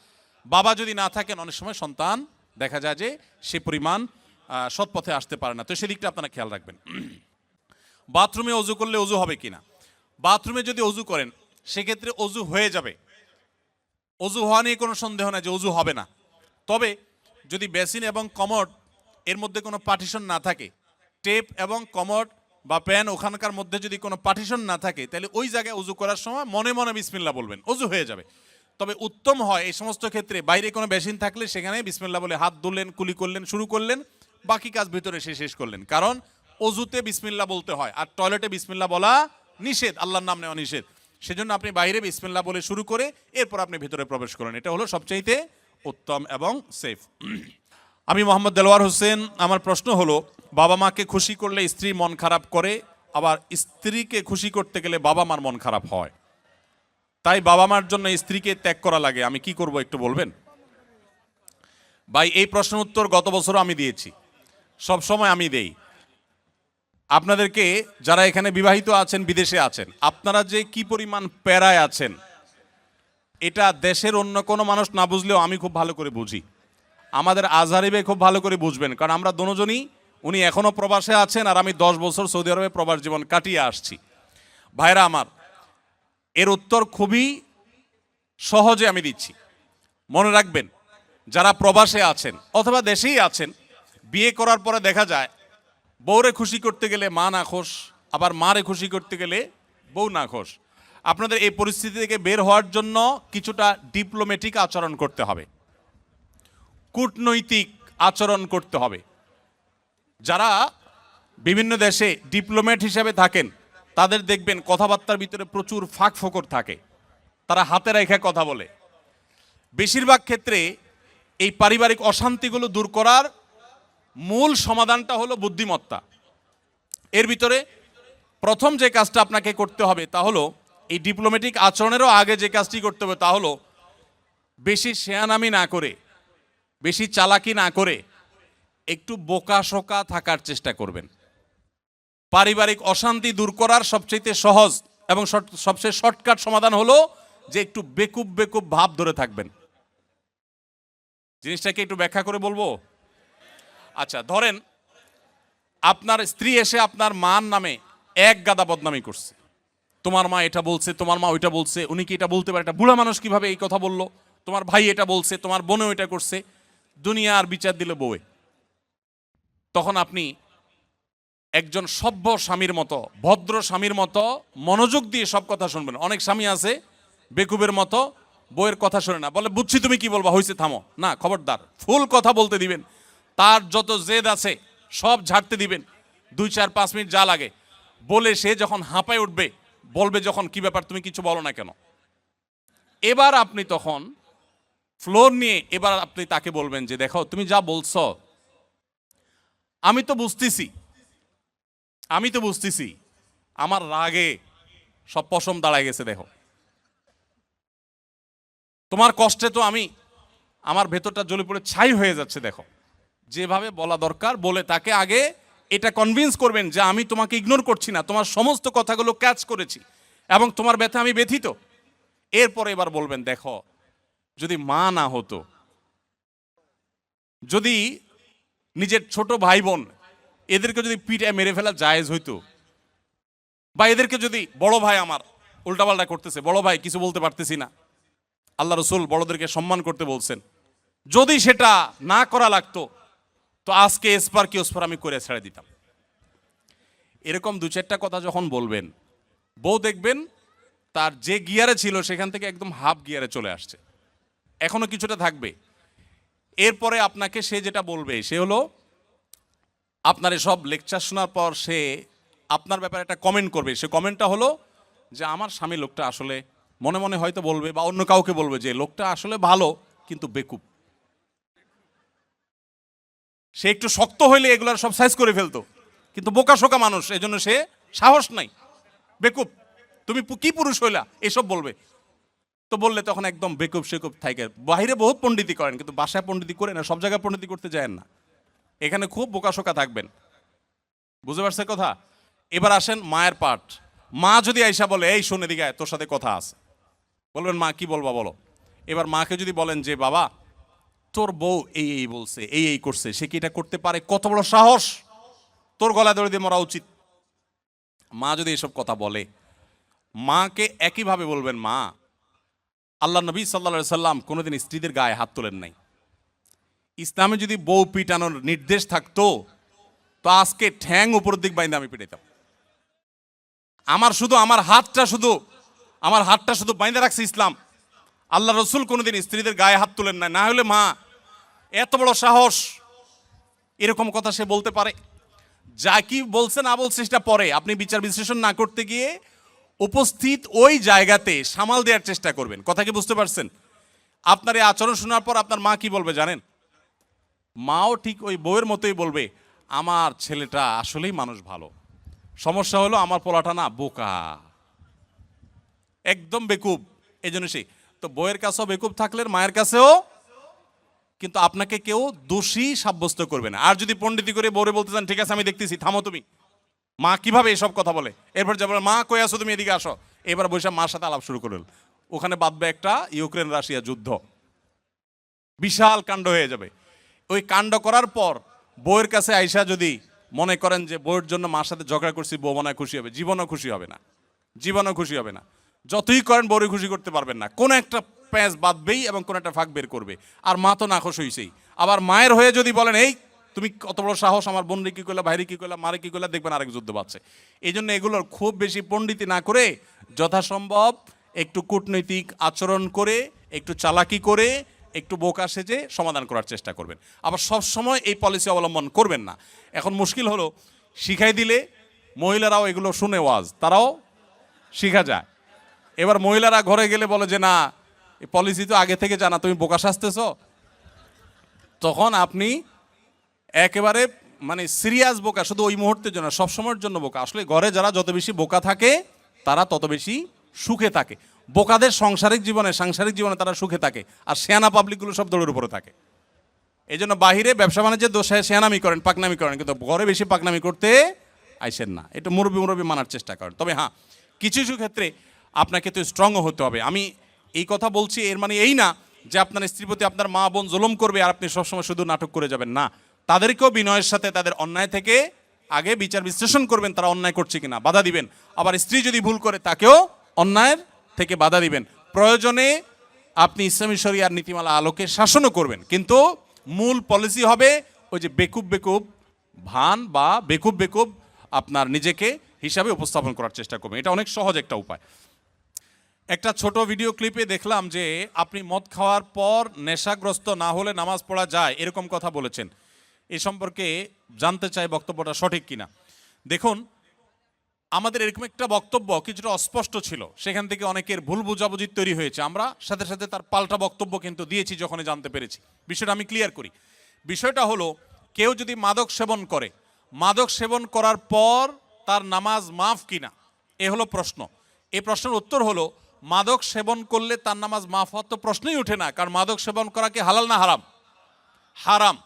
বাবা যদি না থাকেন অনেক সময় সন্তান দেখা যায় যে সে পরিমাণ সৎ পথে আসতে পারে না, তো সেদিকটা আপনারা খেয়াল রাখবেন। বাথরুমে অজু করলে অজু হবে কিনা? বাথরুমে যদি অজু করেন সেক্ষেত্রে অজু হয়ে যাবে, অজু হওয়া নিয়ে কোনো সন্দেহ নাই যে অজু হবে না। তবে যদি বেসিন এবং কমোড এর মধ্যে কোনো পার্টিশন না থাকে, টেপ এবং কমোড বা প্যান ওখানকার মধ্যে যদি কোনো পার্টিশন না থাকে, তাহলে ওই জায়গায় অজু করার সময় মনে মনে বিসমিল্লাহ বলবেন, অজু হয়ে যাবে। তবে উত্তম হয় এই সমস্ত ক্ষেত্রে বাইরে কোনো বেসিন থাকলে সেখানে বিসমিল্লাহ বলে হাত ধুলেন, কুলি করলেন, শুরু করলেন, বাকি কাজ ভিতরে সে শেষ করলেন। কারণ অজুতে বিসমিল্লাহ বলতে হয় আর টয়লেটে বিসমিল্লাহ বলা নিষেধ, আল্লাহর নাম নেওয়া নিষেধ। সেজন্য আপনি বাইরে বিসমিল্লাহ বলে শুরু করে এরপর আপনি ভিতরে প্রবেশ করেন, এটা হলো সবচাইতে উত্তম এবং সেফ। আমি মোহাম্মদ দেলোয়ার হোসেন। আমার প্রশ্ন হলো, বাবা মাকে খুশি করলে স্ত্রী মন খারাপ করে, আবার স্ত্রীকে খুশি করতে গেলে বাবা মার মন খারাপ হয়, তাই বাবা মার জন্য স্ত্রীকে ত্যাগ করা লাগে, আমি কি করব একটু বলবেন? ভাই এই প্রশ্নের উত্তর গত বছরও আমি দিয়েছি, সব সময় আমি দেই। আপনাদেরকে যারা এখানে বিবাহিত আছেন বিদেশে আছেন, আপনারা যে কি পরিমাণ প্যারায় আছেন এটা দেশের অন্য কোনো মানুষ না বুঝলেও আমি খুব ভালো করে বুঝি। আমাদের আজহারি ভাই খুব ভালো করে বুঝবেন, কারণ আমরা দুজনই, উনি এখনো প্রবাসে আছেন আর আমি 10 বছর সৌদি আরবে প্রবাস জীবন কাটিয়ে আসছি। ভাইরা আমার, এর উত্তর খুবই সহজে আমি দিচ্ছি। মনে রাখবেন, যারা প্রবাসে আছেন অথবা দেশেই আছেন, বিয়ে করার পরে দেখা যায় বউরে খুশি করতে গেলে মা না খোশ, আবার মারে খুশি করতে গেলে বউ না খোশ। আপনাদের এই পরিস্থিতি থেকে বের হওয়ার জন্য কিছুটা ডিপ্লোম্যাটিক আচরণ করতে হবে, কূটনৈতিক আচরণ করতে হবে। যারা বিভিন্ন দেশে ডিপ্লোম্যাট হিসেবে থাকেন তাদের দেখবেন কথাবার্তার ভিতরে প্রচুর ফাঁক ফোকর থাকে, তারা হাতে রেখে কথা বলে। বেশিরভাগ ক্ষেত্রে এই পারিবারিক অশান্তিগুলো দূর করার মূল সমাধানটা হলো বুদ্ধিমত্তা। এর ভিতরে প্রথম যে কাজটা আপনাকে করতে হবে তা হলো, এই ডিপ্লোম্যাটিক আচরণেরও আগে যে কাজটি করতে হবে তা হলো, বেশি শেয়ানামি না করে, বেশি চালাকি না করে একটু বোকাশোকা থাকার চেষ্টা করবেন। পারিবারিক অশান্তি দূর করার সবচেয়ে সহজ এবং সবচেয়ে শর্টকাট সমাধান হলো যে একটু বেকুব বেকুব ভাব ধরে থাকবেন। জিনিসটাকে একটু ব্যাখ্যা করে বলবো। আচ্ছা, ধরেন আপনার স্ত্রী এসে আপনার মার নামে এক গাদা বদনামি করছে, তোমার মা এটা বলছে, তোমার মা ওইটা বলছে, উনি কি এটা বলতে পারে, একটা বুড়া মানুষ কিভাবে এই কথা বললো, তোমার ভাই এটা বলছে, তোমার বোনও এটা করছে, দুনিয়া আর বিচার দিল বউয়ে। তখন আপনি একজন সভ্য স্বামীর মতো, ভদ্র স্বামীর মতো মনোযোগ দিয়ে সব কথা শুনবেন। অনেক স্বামী আছে বেকুবের মতো বউয়ের কথা শোনে না, বলে বুঝছি তুমি কি বলবা, হয়েছে থামো। না, খবরদার, ফুল কথা বলতে দিবেন, তার যত জেদ আছে সব ঝাড়তে দিবেন, 2-4-5 মিনিট যা লাগে বলে সে যখন হাঁপায় উঠবে, বলবে যখন কি ব্যাপার তুমি কিছু বলো না কেন, এবার আপনি তখন ফ্লোর নিয়ে এবার আপনি তাকে বলবেন যে দেখো তুমি যা বলছো আমি তো বুঝতেছি আমার রাগে সব পশম দাঁড়ায় গেছে, দেখো তোমার কষ্টে তো আমার ভেতরটা জ্বলে পড়ে ছাই হয়ে যাচ্ছে, দেখো। যেভাবে বলা দরকার বলে তাকে আগে এটা কনভিন্স করবেন যে আমি তোমাকে ইগনোর করছি না, তোমার সমস্ত কথাগুলো ক্যাচ করেছি এবং তোমার ব্যথা আমি ব্যথিত। এরপরে এবার বলবেন দেখো যদি মা না হতো, যদি নিজের ছোট ভাই বোন এদেরকে যদি পিটায় মেরে ফেলা জায়েজ হইতো, বা এদেরকে যদি বড় ভাই আমার উল্টাপাল্টা করতেছে, বড় ভাই কিছু বলতে পারতেছি না, আল্লাহ রসুল বড়দেরকে সম্মান করতে বলছেন, যদি সেটা না করা লাগতো তো আজকে এসপার কি ওসপার আমি করে ছেড়ে দিতাম। এরকম 2-4টা কথা যখন বলবেন, বউ দেখবেন তার যে গিয়ারে ছিল সেখান থেকে একদম হাফ গিয়ারে চলে আসছে, এখনো কিছুটা থাকবে। এরপরে আপনাকে সে যেটা বলবে সে হলো, আপনার সব লেকচার শোনার পর সে আপনার ব্যাপারে একটা কমেন্ট করবে। সে কমেন্টটা হলো যে আমার স্বামী লোকটা আসলে, মনে মনে হয়তো বলবে বা অন্য কাউকে বলবে যে লোকটা আসলে ভালো কিন্তু বেকুব। সে একটু শক্ত হইলে এগুলার সব সাইজ করে ফেলতো, কিন্তু বোকা শোকা মানুষ, এজন্য সে সাহস নাই, বেকুব, তুমি কি পুরুষ হইলা, এসব বলবে। তো বললে তখন একদম বেকুব সেকুব থাকে। বাহিরে বহুত পণ্ডিতি করেন কিন্তু বাসায় পণ্ডিতি করে না, সব জায়গায় পণ্ডিতি করতে যায় না, এখানে খুব বোকা শোকা থাকবেন। বুঝতে পারছে কথা? এবার আসেন মায়ের পার্ট। মা যদি আইসা বলে এই শোন এদিকে আয়, তোর সাথে কথা আছে, বলবেন মা কি বলবা বলো। এবার মাকে যদি বলেন যে বাবা তোর বউ এই এই বলছে, এই এই করছে, সে কি এটা করতে পারে, কত বড় সাহস, তোর গলায় দড়ি দিয়ে মরা উচিত। মা যদি এসব কথা বলে, মাকে একইভাবে বলবেন মা আল্লাহ নবী সাল্লাল্লাহু সাল্লাম কোনোদিন স্ত্রীদের গায়ে হাত তোলেন নাই। ইসলামে যদি বউ পিটানোর নির্দেশ থাকতো তো আজকে ঠ্যাং উপর দিক বাইন্দে আমি পিটাইতাম। আমার হাতটা শুধু বাইন্দে রাখছে ইসলাম। আল্লাহ রসুল কোনোদিন স্ত্রীদের গায়ে হাত তোলেন নাই। না হলে মা এত বড় সাহস, এরকম কথা সে বলতে পারে। যা কি বলছে না বলছে সেটা পরে, আপনি বিচার বিশ্লেষণ না করতে গিয়ে উপস্থিত ওই জায়গাতে সামাল দেওয়ার চেষ্টা করবেন। কথা কি বুঝতে পারছেন? আপনার এই আচরণ শোনার পর আপনার মা কি বলবে জানেন? মাও ঠিক ওই বউয়ের মতোই বলবে আমার ছেলেটা আসলেই মানুষ ভালো, সমস্যা হলো আমার পোলাটা না বোকা, একদম বেকুব, এই জন্য সেই। তো বউয়ের কাছেও বেকুব থাকলে মায়ের কাছেও, কিন্তু আপনাকে কেউ দোষী সাব্যস্ত করবে না। আর যদি পণ্ডিতি করে বউরে বলতে চান ঠিক আছে আমি দেখতেছি, থামো তুমি, মা কিভাবে এসব কথা বলে, এরপর যাবো মা কই আসো তুমি এদিকে আসো, এবার বসে মার সাথে আলাপ শুরু করলেন, ওখানে বাঁধবে একটা ইউক্রেন রাশিয়া যুদ্ধ, বিশাল কাণ্ড হয়ে যাবে। ওই কাণ্ড করার পর বউয়ের কাছে আইসা যদি মনে করেন যে বউয়ের জন্য মার সাথে ঝগড়া করছি, বউ মনে হয় খুশি হবে, জীবনও খুশি হবে না, জীবনও খুশি হবে না। যতই করেন বউরে খুশি করতে পারবেন না, কোন একটা প্যাঁচ বাঁধবেই এবং কোন একটা ফাঁক বের করবে। আর মা তো নাখোশ হইছেই। আবার মায়ের হয়ে যদি বলেন এই তুমি কত বড় সাহস, আমার বোনরে কি করলা, ভাইরে কি করলা, মারে কি করলা, দেখবেন আরেক যুদ্ধ বাড়ছে। এই জন্য এগুলোর খুব বেশি পণ্ডিতি না করে যথাসম্ভব একটু কূটনৈতিক আচরণ করে, একটু চালাকি করে, একটু বোকা সেজে সমাধান করার চেষ্টা করবেন। আবার সব সময় এই পলিসি অবলম্বন করবেন না। এখন মুশকিল হলো শিখাই দিলে মহিলারাও এগুলো শুনে ওয়াজ, তারাও শিখা যায়। এবার মহিলারা ঘরে গেলে বলে যে না এই পলিসি তো আগে থেকে জানা, তুমি বোকা সাজতেছ, তখন আপনি একেবারে মানে সিরিয়াস বোকা, শুধু ওই মুহূর্তের জন্য, সবসময়ের জন্য বোকা। আসলে ঘরে যারা যত বেশি বোকা থাকে তারা তত বেশি সুখে থাকে। বোকাদের সাংসারিক জীবনে তারা সুখে থাকে, আর শেয়ানা পাবলিকগুলো সব দৌড়ের উপরে থাকে। এই জন্য বাহিরে ব্যবসা বাণিজ্যের দোষে শেয়ানামি করেন, পাকনামি করেন, কিন্তু ঘরে বেশি পাকনামি করতে আইসেন না। এটা মুরব্বী মানার চেষ্টা করেন। তবে হ্যাঁ, কিছু কিছু ক্ষেত্রে আপনাকে তো স্ট্রংও হতে হবে। আমি এই কথা বলছি এর মানে এই না যে আপনার স্ত্রীর প্রতি আপনার মা বোন জুলুম করবে আর আপনি সবসময় শুধু নাটক করে যাবেন না, তাদেরকেও বিনয়ের সাথে তাদের অন্যায় থেকে আগে বিচার বিশ্লেষণ করবেন, তারা অন্যায় করছে কিনা, বাধা দিবেন। আবার স্ত্রী যদি ভুল করে তাকেও অন্যায়ের থেকে বাধা দিবেন। প্রয়োজনে আপনি ইসলামী শরিয়ার নীতিমালা আলোকে শাসনও করবেন, কিন্তু মূল পলিসি হবে ওই যে বেকুব বেকুব ভান বা বেকুব বেকুব আপনার নিজেকে হিসাবে উপস্থাপন করার চেষ্টা করবেন। এটা অনেক সহজ একটা উপায়। একটা ছোট ভিডিও ক্লিপে দেখলাম যে আপনি মদ খাওয়ার পর নেশাগ্রস্ত না হলে নামাজ পড়া যায়, এরকম কথা বলেছেন। এ সম্পর্কে জানতে চাই বক্তব্যটা সঠিক কিনা। দেখুন, আমাদের এরকম একটা বক্তব্য কিছুটা অস্পষ্ট ছিল, সেখান থেকে অনেকের ভুল বুঝাবুঝি তৈরি হয়েছে। আমরা সাথে সাথে তার পাল্টা বক্তব্য কিন্তু দিয়েছি যখনই জানতে পেরেছি। বিষয়টা আমি ক্লিয়ার করি। বিষয়টা হলো, কেউ যদি মাদক সেবন করে, মাদক সেবন করার পর তার নামাজ মাফ কিনা, এ হলো প্রশ্ন। এই প্রশ্নের উত্তর হলো, মাদক সেবন করলে তার নামাজ মাফ হওয়ার তো প্রশ্নই ওঠে না, কারণ মাদক সেবন করা কি হালাল না হারাম? হারাম।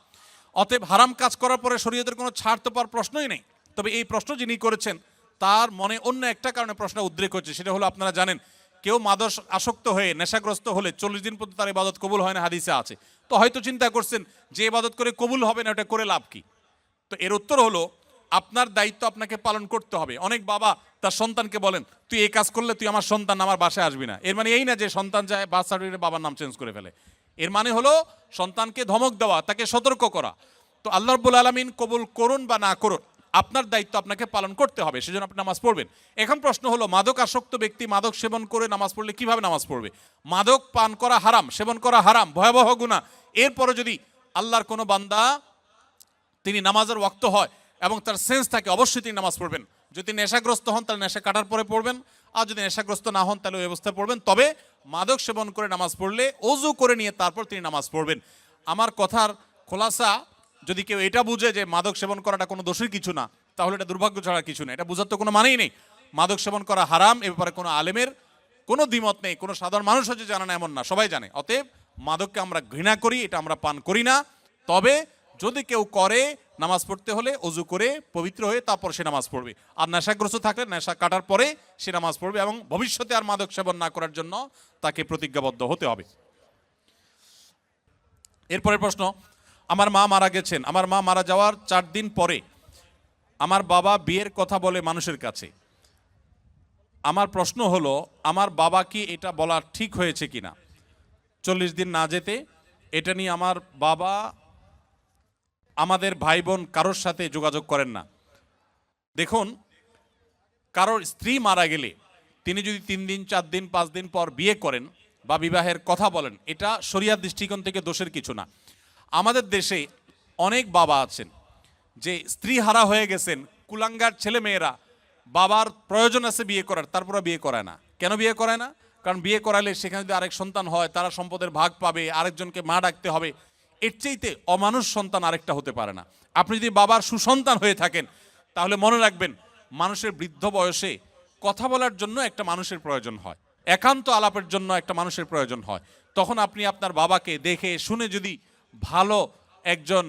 অতএব হারাম কাজ করার পরে শরীয়তের কোনো ছাড় তো পাওয়ার প্রশ্নই নেই। তবে এই প্রশ্ন যিনি করেছেন তার মনে অন্য একটা কারণে প্রশ্ন উদ্রেক হচ্ছে, সেটা হলো আপনারা জানেন কেউ মাদক আসক্ত হয়ে নেশাগ্রস্ত হলে 40 দিন পর্যন্ত তার ইবাদত কবুল হয় না, হাদিসে আছে। তো হয়তো চিন্তা করছেন যে ইবাদত করে কবুল হবে না, ওটা করে লাভ কি? তো এর উত্তর হলো, আপনার দায়িত্ব আপনাকে পালন করতে হবে। অনেক বাবা তার সন্তানকে বলেন, তুই এই কাজ করলে তুই আমার সন্তান আমার বাসায় আসবি না। এর মানে এই না যে সন্তান যায় বার্থ সার্টিফিকেটে বাবার নাম চেঞ্জ করে ফেলে। এর মানে হলো সন্তানকে ধমক দেওয়া, তাকে সতর্ক করা। তো আল্লাহ রাব্বুল আলামিন কবুল করুন বা না করুন, আপনার দায়িত্ব আপনাকে পালন করতে হবে, সেজন্য আপনি নামাজ পড়বেন। এখন প্রশ্ন হলো, মাদক আসক্ত ব্যক্তি মাদক সেবন করে নামাজ পড়লে কিভাবে নামাজ পড়বে? মাদক পান করা হারাম, সেবন করা হারাম, ভয়াবহ গুনাহ। এরপরে যদি আল্লাহর কোনো বান্দা তিনি নামাজের ওয়াক্ত হয় এবং তার সেন্স থাকে, অবশ্যই তিনি নামাজ পড়বেন। যদি নেশাগ্রস্ত হন তাহলে নেশা কাটার পরে পড়বেন, আর যদি নেশাগ্রস্ত না হন তাহলে ওই অবস্থায় পড়বেন। তবে মাদক সেবন করে নামাজ পড়লে ওযু করে নিয়ে তারপর তিনি নামাজ পড়বেন। আমার কথার খোলাসা, যদি কেউ এটা বুঝে যে মাদক সেবন করাটা কোনো দোষের কিছু না, তাহলে এটা দুর্ভাগ্য ছাড়া কিছু না। এটা বোঝার তো কোনো মানেই নেই। মাদক সেবন করা হারাম, এ ব্যাপারে কোনো আলেমের কোনো দ্বিমত নেই, কোনো সাধারণ মানুষ হচ্ছে জানে না এমন না, সবাই জানে। অতএব মাদককে আমরা ঘৃণা করি, এটা আমরা পান করি না। তবে যদি কেউ করে, নামাজ পড়তে হলে ওযু করে পবিত্র হয়ে তারপর সে নামাজ পড়বে। আর নেশাগ্রস্ত থাকলে নেশা কাটার পরে সে নামাজ পড়বে, এবং ভবিষ্যতে আর মাদক সেবন না করার জন্য তাকে প্রতিজ্ঞাবদ্ধ হতে হবে। এরপরের প্রশ্ন, আমার মা মারা গেছেন, আমার মা মারা যাওয়ার 4 দিন পরে আমার বাবা বিয়ের কথা বলে মানুষের কাছে। আমার প্রশ্ন হলো, আমার বাবা কি এটা বলা ঠিক হয়েছে কিনা? 40 দিন না যেতে, এটা নিয়ে আমার বাবা আমাদের ভাই বোন কারোর সাথে যোগাযোগ করেন না। দেখুন, কারোর স্ত্রী মারা গেলে তিনি যদি 3 দিন 4 দিন 5 দিন পর বিয়ে করেন বা বিবাহের কথা বলেন, এটা শরিয়ার দৃষ্টিকোণ থেকে দোষের কিছু না। আমাদের দেশে অনেক বাবা আছেন যে স্ত্রী হারা হয়ে গেছেন, কুলাঙ্গার ছেলে মেয়েরা বাবার প্রয়োজন আছে বিয়ে করার, তারপরে বিয়ে করায় না। কেন বিয়ে করায় না? কারণ বিয়ে করালে সেখানে যদি আরেক সন্তান হয়, তারা সম্পদের ভাগ পাবে, আরেকজনকে মা ডাকতে হবে। এর চাইতে অমানুষ সন্তান আরেকটা হতে পারে না। আপনি যদি বাবার সুসন্তান হয়ে থাকেন, তাহলে মনে রাখবেন, মানুষের বৃদ্ধ বয়সে কথা বলার জন্য একটা মানুষের প্রয়োজন হয়, একান্ত আলাপের জন্য একটা মানুষের প্রয়োজন হয়। তখন আপনি আপনার বাবাকে দেখে শুনে যদি ভালো একজন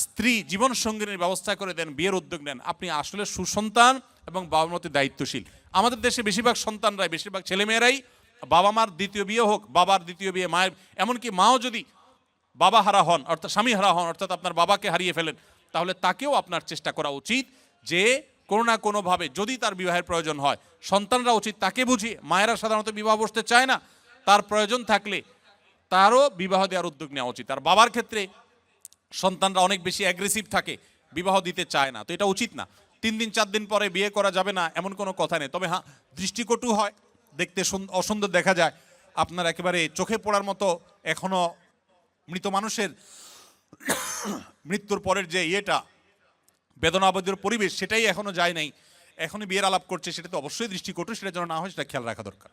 স্ত্রী জীবন সঙ্গিনীর ব্যবস্থা করে দেন, বিয়ের উদ্যোগ নেন, আপনি আসলে সুসন্তান এবং বাবার মতো দায়িত্বশীল। আমাদের দেশে বেশিরভাগ সন্তানরাই, বেশিরভাগ ছেলেমেয়েরাই বাবা মার দ্বিতীয় বিয়ে হোক, বাবার দ্বিতীয় বিয়ে, মায়ের, এমনকি মাও যদি বাবা হারা হন, অর্থাৎ স্বামী হারা হন, অর্থাৎ আপনার বাবাকে হারিয়ে ফেলেন, তাহলে তাকেও আপনার চেষ্টা করা উচিত যে কোনো না কোনোভাবে যদি তার বিবাহের প্রয়োজন হয়, সন্তানরা উচিত তাকে বুঝিয়ে, মায়েরা সাধারণত বিবাহ বসতে চায় না, তার প্রয়োজন থাকলে তারও বিবাহ দেওয়ার উদ্যোগ নেওয়া উচিত। আর বাবার ক্ষেত্রে সন্তানরা অনেক বেশি অ্যাগ্রেসিভ থাকে, বিবাহ দিতে চায় না, তো এটা উচিত না। 3 দিন 4 দিন পরে বিয়ে করা যাবে না এমন কোনো কথা নেই। তবে হ্যাঁ, দৃষ্টিকটু হয়, দেখতে অসুন্দর দেখা যায়। আপনার একেবারে চোখে পড়ার মতো এখনো মৃত মানুষের মৃত্যুর পরের যে বেদনাবদের পরিবেশ, সেটাই এখনো যায় নাই, এখনই বিয়ের আলাপ করছে, সেটা তো অবশ্যই দৃষ্টিকটু, সেটা যেন না হয় সেটা খেয়াল রাখা দরকার।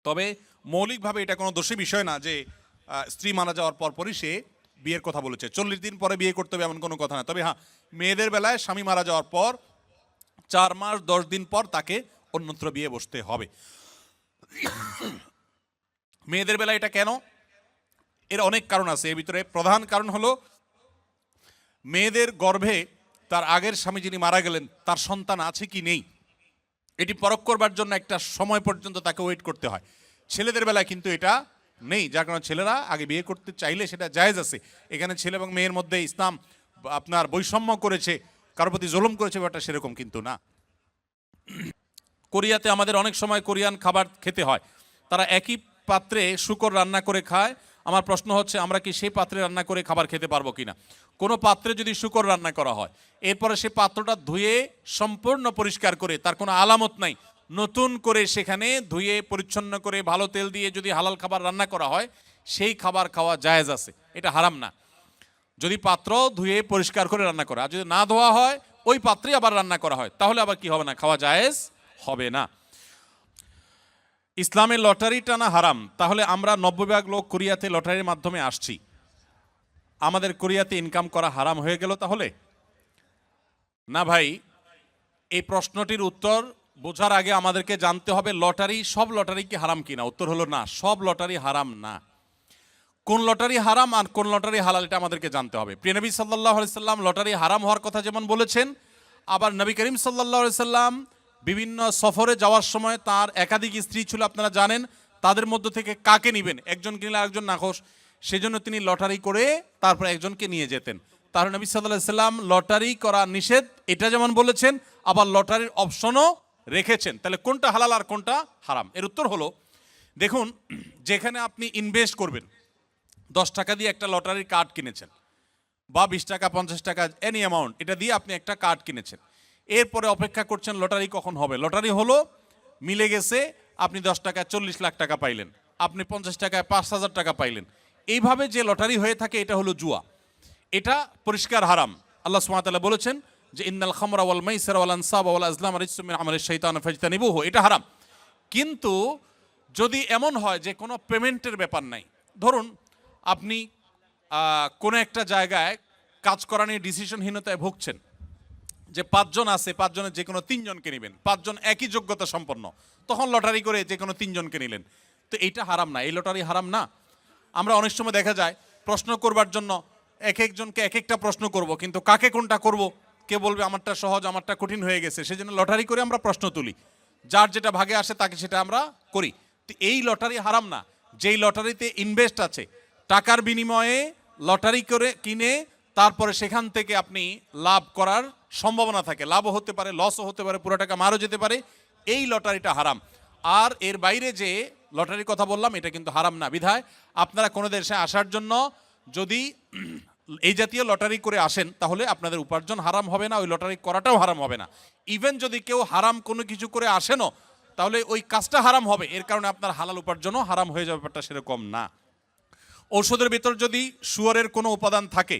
তবে মৌলিকভাবে এটা কোনো দোষী বিষয় না যে স্ত্রী মারা যাওয়ার পরপরই সে বিয়ের কথা বলেছে। 40 দিন পরে বিয়ে করতে হবে এমন কোনো কথা না। তবে হ্যাঁ, মেয়েদের বেলায় স্বামী মারা যাওয়ার পর 4 মাস 10 দিন পর তাকে অন্যত্র বিয়ে বসতে হবে। মেয়েদের বেলায় এটা কেন? এর অনেক কারণ আছে। এর ভিতরে প্রধান কারণ হলো, মেয়েদের গর্ভে তার আগের স্বামী যিনি মারা গেলেন তার সন্তান আছে কি নেই, এটি পরখ করবার জন্য একটা সময় পর্যন্ত তাকে ওয়েট করতে হয়। ছেলেদের বেলায় কিন্তু এটা নেই, যার কারণে ছেলেরা আগে বিয়ে করতে চাইলে সেটা জায়েজ আছে। এখানে ছেলে এবং মেয়ের মধ্যে ইসলাম আপনার বৈষম্য করেছে, কারোর প্রতি জুলুম করেছে, ব্যাপারটা সেরকম কিন্তু না। কোরিয়াতে আমাদের অনেক সময় কোরিয়ান খাবার খেতে হয়, তারা একই পাত্রে শূকর রান্না করে খায়। আমার প্রশ্ন হচ্ছে, আমরা কি সেই পাত্রে রান্না করে খাবার খেতে পারবো কিনা? কোনো পাত্রে যদি শূকর রান্না করা হয়, এরপরে সেই পাত্রটা ধুয়ে সম্পূর্ণ পরিষ্কার করে, তার কোনো আলামত নাই, নতুন করে সেখানে ধুয়ে পরিচ্ছন্ন করে ভালো তেল দিয়ে যদি হালাল খাবার রান্না করা হয়, সেই খাবার খাওয়া জায়েজ আছে, এটা হারাম না। যদি পাত্র ধুয়ে পরিষ্কার করে রান্না করা, আর যদি না ধোয়া হয় ওই পাত্রে আবার রান্না করা হয়, তাহলে আবার কি হবে না, খাওয়া জায়েজ হবে না। ইসলামে লটারি টানা হারাম, তাহলে আমরা 90% লোক কোরিয়াতে লটারির মাধ্যমে আসছি, আমাদের কোরিয়াতে ইনকাম করা হারাম হয়ে গেল তাহলে? না ভাই, এই প্রশ্নটির উত্তর বোঝার আগে আমাদেরকে জানতে হবে লটারি, সব লটারি কি হারাম কিনা। উত্তর হলো না, সব লটারি হারাম না। কোন লটারি হারাম আর কোন লটারি হালাল, এটা আমাদেরকে জানতে হবে। প্রিয় নবী সাল্লাল্লাহু আলাইহি সাল্লাম লটারি হারাম হওয়ার কথা যেমন বলেছেন, আবার নবী করিম সাল্লাল্লাহু আলাইহি সাল্লাম বিভিন্ন সফরে যাওয়ার সময় তার একাধিক স্ত্রী ছিল, আপনারা জানেন, তাদের মধ্য থেকে কাকে নেবেন, একজনকে নিলে আরেকজন নাখোশ, সেজন্য তিনি লটারি করে তারপর একজনকে নিয়ে যেতেন। তাহলে নবী সাল্লাল্লাহু আলাইহি সাল্লাম লটারি করা নিষেধ এটা যেমন বলেছেন, আবার লটারির অপশনও রেখেছেন। তাহলে কোনটা হালাল আর কোনটা হারাম? এর উত্তর হলো, দেখুন, যেখানে আপনি ইনভেস্ট করবেন, 10 টাকা দিয়ে একটা লটারির কার্ড কিনেছেন, বা 20 টাকা 50 টাকা এনি অ্যামাউন্ট, এটা দিয়ে আপনি একটা কার্ড কিনেছেন, এরপরে অপেক্ষা করছেন লটারি কখন হবে। লটারি হলো, মিলে গেছে, আপনি 10 টাকায় 40 লাখ টাকা পাইলেন, আপনি 50 টাকায় 5,000 টাকা পাইলেন। এইভাবে যে লটারি হয়ে থাকে এটা হলো জুয়া, এটা পরিষ্কার হারাম। আল্লাহ সুবহানাহু ওয়া তাআলা বলেছেন যে ইন্নাল খামরা ওয়াল মাইসিরা ওয়াল আনসাবা ওয়াল আজলাম রিজসুম মিন আমালিশ শাইতান ফাজতানিবুহু, এটা হারাম। কিন্তু যদি এমন হয় যে কোনো পেমেন্টের ব্যাপার নাই, ধরুন আপনি কোনো একটা জায়গায় কাজ করা নিয়ে ডিসিশনহীনতায় ভুগছেন, যে 5 জন আছে, 5 জনের যে কোনো 3 জনকে নেবেন, 5 জন একই যোগ্যতা সম্পন্ন, তখন লটারি করে যে কোনো 3 জনকে নিলেন, তো এইটা হারাম না, এই লটারি হারাম না। আমরা অনেক সময় দেখা যায় প্রশ্ন করবার জন্য এক একজনকে এক একটা প্রশ্ন করব, কিন্তু কাকে কোনটা করব, কে বলবে আমারটা সহজ আমারটা কঠিন হয়ে গেছে, সেজন্য লটারি করে আমরা প্রশ্ন তুলি, যার যেটা ভাগে আসে তাকে সেটা আমরা করি। তো এই লটারি হারাম না। যেই লটারিতে ইনভেস্ট আছে, টাকার বিনিময়ে লটারি করে কিনে তারপরে সেখান থেকে আপনি লাভ করার সম্ভাবনা থাকে, লাভও হতে পারে, লসও হতে পারে, পুরো টাকা মারও যেতে পারে, এই লটারিটা হারাম। আর এর বাইরে যে লটারির কথা বললাম এটা কিন্তু হারাম না। বিধায় আপনারা কোনো দেশে আসার জন্য যদি এই জাতীয় লটারি করে আসেন, তাহলে আপনাদের উপার্জন হারাম হবে না, ওই লটারি করাটাও হারাম হবে না। ইভেন যদি কেউ হারাম কোনো কিছু করে আসেনও, তাহলে ওই কাজটা হারাম হবে, এর কারণে আপনার হালাল উপার্জনও হারাম হয়ে যাবে, ব্যাপারটা সেরকম না। ঔষধের ভিতর যদি শুয়োরের কোনো উপাদান থাকে,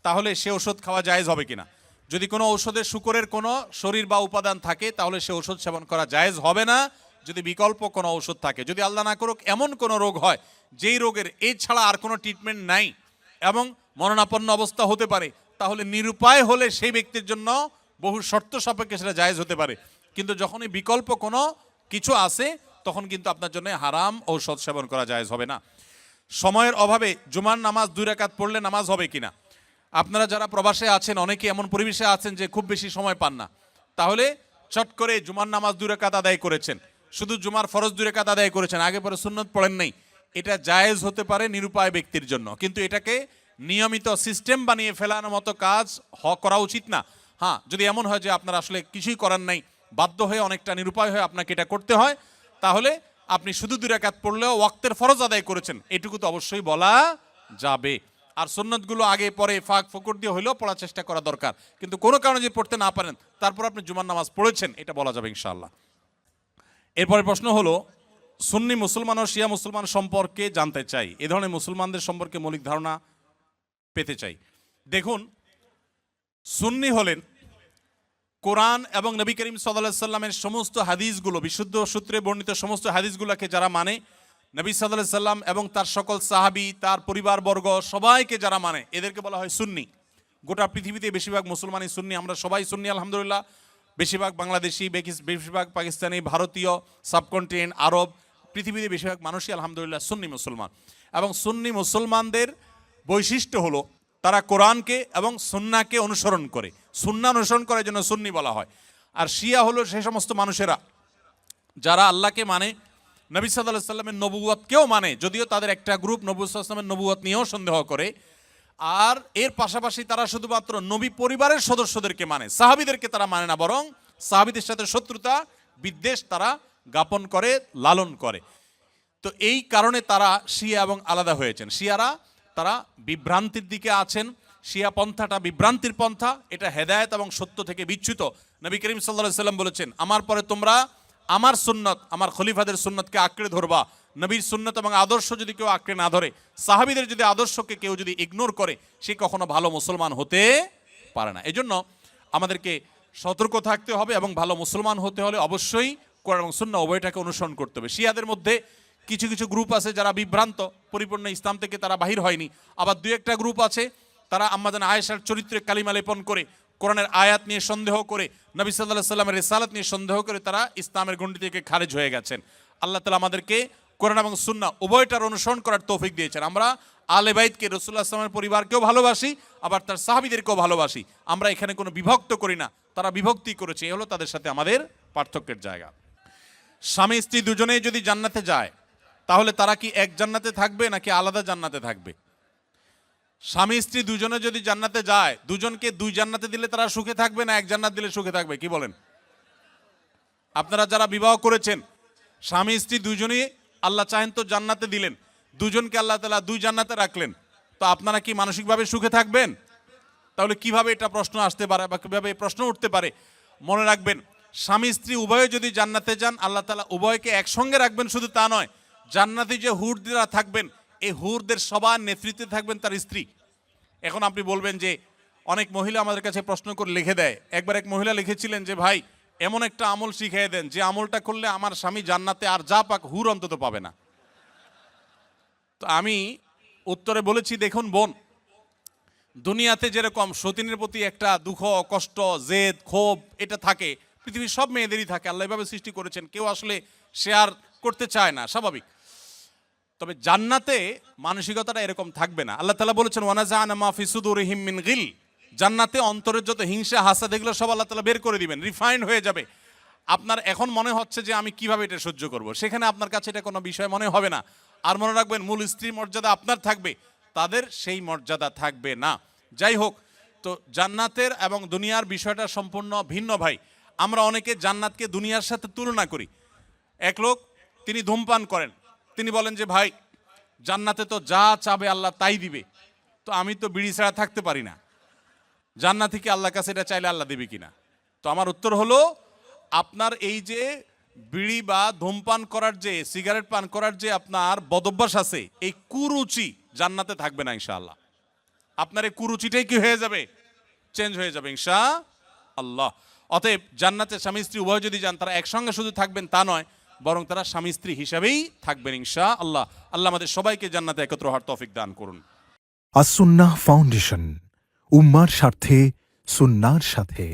তাহলে সে ওষুধ খাওয়া জায়েজ হবে কিনা? যদি কোনো ঔষধে শুকরের কোনো শরীর বা উপাদান থাকে, তাহলে সে ওষুধ সেবন করা জায়েজ হবে না, যদি বিকল্প কোনো ঔষধ থাকে। যদি আল্লাহ না করুক এমন কোনো রোগ হয় যেই রোগের এই ছাড়া আর কোনো ট্রিটমেন্ট নাই এবং মরণাপন্ন অবস্থা হতে পারে, তাহলে নিরুপায় হলে সেই ব্যক্তির জন্য বহু শর্ত সাপেক্ষে সেটা জায়েজ হতে পারে। কিন্তু যখনই বিকল্প কোনো কিছু আছে, তখন কিন্তু আপনার জন্য হারাম ঔষধ সেবন করা জায়েজ হবে না। সময়ের অভাবে জুমার নামাজ 2 রাকাত পড়লে নামাজ হবে কিনা? আপনারা যারা প্রবাসে আছেন, অনেকে এমন পরিবেশে আছেন যে খুব বেশি সময় পান না, তাহলে চট করে জুমার নামাজ 2 রাকাত আদায় করেছেন, শুধু জুমার ফরজ 2 রাকাত আদায় করেছেন, আগে পরে সুন্নত পড়েন নাই, এটা জায়েজ হতে পারে নিরুপায় ব্যক্তির জন্য, কিন্তু এটাকে নিয়মিত সিস্টেম বানিয়ে ফেলানোর মতো কাজ করা উচিত না। হ্যাঁ, যদি এমন হয় যে আপনার আসলে কিছুই করার নাই, বাধ্য হয়ে অনেকটা নিরুপায় হয়ে আপনাকে এটা করতে হয়, তাহলে আপনি শুধু 2 রাকাত পড়লেও ওয়াক্তের ফরজ আদায় করেছেন, এটুকু তো অবশ্যই বলা যাবে। আর সুন্নতগুলো আগে পরে ফাঁক ফকর দিয়ে হইলেও পড়ার চেষ্টা করা দরকার, কিন্তু কোনো কারণে যদি পড়তে না পারেন তারপর আপনি জুমার নামাজ পড়েছেন, এটা বলা যাবে ইনশাআল্লাহ। এরপরে প্রশ্ন হলো, সুন্নি মুসলমান ও শিয়া মুসলমান সম্পর্কে জানতে চাই, এ ধরনের মুসলমানদের সম্পর্কে মৌলিক ধারণা পেতে চাই। দেখুন, সুন্নি হলেন কোরআন এবং নবী করিম সাল্লাল্লাহু আলাইহি সাল্লামের সমস্ত হাদিসগুলো, বিশুদ্ধ সূত্রে বর্ণিত সমস্ত হাদিসগুলোকে যারা মানে, নবী সাল্লাল্লাহু আলাইহি সাল্লাম এবং তার সকল সাহাবী, তার পরিবারবর্গ সবাইকে যারা মানে, এদেরকে বলা হয় সুন্নি। গোটা পৃথিবীতে বেশিরভাগ মুসলমানই সুন্নি, আমরা সবাই সুন্নি আলহামদুলিল্লাহ। বেশিরভাগ বাংলাদেশি, বেশিরভাগ পাকিস্তানি, ভারতীয়, সাবকন্টিনেন্ট, আরব, পৃথিবীতে বেশিরভাগ মানুষই আলহামদুলিল্লাহ সুন্নি মুসলমান। এবং সুন্নি মুসলমানদের বৈশিষ্ট্য হলো তারা কোরআনকে এবং সুন্নাহকে অনুসরণ করে, সুন্নাহ অনুসরণ করার জন্য সুন্নি বলা হয়। আর শিয়া হলো সেই সমস্ত মানুষেরা যারা আল্লাহকে মানে, নবী সাল্লাল্লাহু আলাইহি সাল্লামের নবুয়তকেও মানে, যদিও তাদের একটা গ্রুপ নবী সাল্লাল্লাহু আলাইহি সাল্লামের নবুয়ত নিয়েও সন্দেহ করে। আর এর পাশাপাশি তারা শুধুমাত্র নবী পরিবারের সদস্যদেরকে মানে, সাহাবীদেরকে তারা মানে না, বরং সাহাবীদের সাথে শত্রুতা বিদ্বেষ তারা জ্ঞাপন করে, লালন করে। তো এই কারণে তারা শিয়া এবং আলাদা হয়েছেন। শিয়ারা তারা বিভ্রান্তির দিকে আছেন। শিয়া পন্থাটা বিভ্রান্তির পন্থা, এটা হেদায়েত এবং সত্য থেকে বিচ্যুত। নবী করিম সাল্লাল্লাহু আলাইহি সাল্লাম বলেছেন, আমার পরে তোমরা আমার সুন্নত, আমার খলিফাদের সুন্নতকে আঁকড়ে ধরবা। নবীর সুন্নত এবং আদর্শ যদি কেউ আঁকড়ে না ধরে, সাহাবীদের যদি আদর্শকে কেউ যদি ইগনোর করে, সে কখনো ভালো মুসলমান হতে পারে না। এজন্য আমাদেরকে সতর্ক থাকতে হবে এবং ভালো মুসলমান হতে হলে অবশ্যই কোরআন এবং সুন্নাহ উভয়টাকে অনুসরণ করতে হবে। শিয়াদের মধ্যে কিছু কিছু গ্রুপ আছে যারা বিভ্রান্ত, পরিপূর্ণ ইসলাম থেকে তারা বাহির হয়নি। আবার দুই একটা গ্রুপ আছে তারা আম্মাজান আয়েশার চরিত্রে কালিমা লেপন করে, কোরআনের আয়াত নিয়ে সন্দেহ করে, নবী সাল্লাল্লাহু আলাইহি সাল্লামের রিসালাত নিয়ে সন্দেহ করে তারা ইসলামের গণ্ডি থেকে খারিজ হয়ে গেছেন। আল্লাহ তাআলা আমাদেরকে কোরআন এবং সুন্নাহ উভয়টার অনুসরণ করার তৌফিক দিয়েছেন। আমরা আলে বাইতকে, রাসূলুল্লাহ সাল্লাল্লাহু আলাইহি ওয়াসাল্লামের পরিবারকেও ভালোবাসি, আবার তার সাহাবীদেরকেও ভালোবাসি। আমরা এখানে কোনো বিভক্ত করি না, তারা বিভক্তি করেছে, এই হলো তাদের সাথে আমাদের পার্থক্যের জায়গা। স্বামী স্ত্রী দুজনেই যদি জান্নাতে যায়, তাহলে তারা কি এক জান্নাতে থাকবে নাকি আলাদা জান্নাতে থাকবে? স্বামী স্ত্রী দুজনে যদি জান্নাতে যায়, দুজনকে দুই জান্নাতে দিলে তারা সুখে থাকবে না এক জান্নাত দিলে সুখে থাকবে? কি বলেন? আপনারা যারা বিবাহ করেছেন, স্বামী স্ত্রী দুজনেই আল্লাহ চাহেন তো জান্নাতে দিলেন, দুজনকে আল্লাহ তাআলা দুই জান্নাতে রাখলেন, তো আপনারা কি মানসিকভাবে সুখে থাকবেন? তাহলে কিভাবে এটা প্রশ্ন আসতে পারে বা কিভাবে প্রশ্ন উঠতে পারে? মনে রাখবেন, স্বামী স্ত্রী উভয়ে যদি জান্নাতে যান, আল্লাহ তাআলা উভয়কে একসঙ্গে রাখবেন। শুধু তা নয়, জান্নাতে যে হুররা থাকবেন, এই হুরদের সবার নেতৃত্বে থাকবেন তার স্ত্রী। এখন আপনি বলবেন যে অনেক মহিলা আমাদের কাছে প্রশ্ন করে লিখে দেয়। একবার এক মহিলা লিখেছিলেন যে ভাই, এমন একটা আমল শিখিয়ে দেন যে আমলটা করলে আমার স্বামী জান্নাতে আর যা পাক হুর অন্তত পাবে না। তো আমি উত্তরে বলেছি, দেখুন বোন, দুনিয়াতে যেরকম সতীনের প্রতি একটা দুঃখ, কষ্ট, জেদ, ক্ষোভ এটা থাকে, পৃথিবীর সব মেয়েদেরই থাকে। আল্লাহ এভাবে সৃষ্টি করেছেন, কেউ আসলে শেয়ার করতে চায় না, স্বাভাবিক। তবে জান্নাতে মানসিকতাটা এরকম থাকবে না। আল্লাহ তাআলা বলেছেন, ওয়ানাজা'না মা ফি সুদুরিহিম মিন গিল, জান্নাতে অন্তরের যত হিংসা, হাসাদ এগুলো সব আল্লাহ তাআলা বের করে দিবেন, রিফাইন্ড হয়ে যাবে। আপনার এখন মনে হচ্ছে যে আমি কিভাবে এটা সহ্য করব, সেখানে আপনার কাছে এটা কোনো বিষয় মনে হবে না। আর মনে রাখবেন, মূল স্ত্রীর মর্যাদা আপনার থাকবে, তাদের সেই মর্যাদা থাকবে না। যাই হোক, তো জান্নাতের এবং দুনিয়ার বিষয়টা সম্পূর্ণ ভিন্ন ভাই। আমরা অনেকে জান্নাতকে দুনিয়ার সাথে তুলনা করি। এক লোক, তিনি ধূমপান করেন, তিনি বলেন যে ভাই, জান্নাতে তো যা চাবে আল্লাহ তাই দিবে, তো আমি তো বিড়ি ছাড়া থাকতে পারি না, জান্নাতে কি আল্লাহর কাছে এটা চাইলে আল্লাহ দেবে কিনা? তো আমার উত্তর হলো, আপনার এই যে বিড়ি বা ধূমপান করার যে, সিগারেট পান করার যে আপনার বদভ্যাস আছে, এই কুরুচি জান্নাতে থাকবে না ইনশাআল্লাহ। আপনার এই কুরুচিটাই কি হয়ে যাবে? চেঞ্জ হয়ে যাবে ইনশাআল্লাহ। অতএব জান্নাতে স্বামী স্ত্রী উভয় যদি যান, তারা একসঙ্গে শুধু থাকবেন তা নয়, বরং তারা স্বামী স্ত্রী হিসাবেই থাকবেন ইনশাআল্লাহ। আল্লাহ আমাদের সবাইকে জান্নাতে একত্র হওয়ার তৌফিক দান করুন। আস-সুন্নাহ ফাউন্ডেশন, উম্মার স্বার্থে সুন্নাহর সাথে।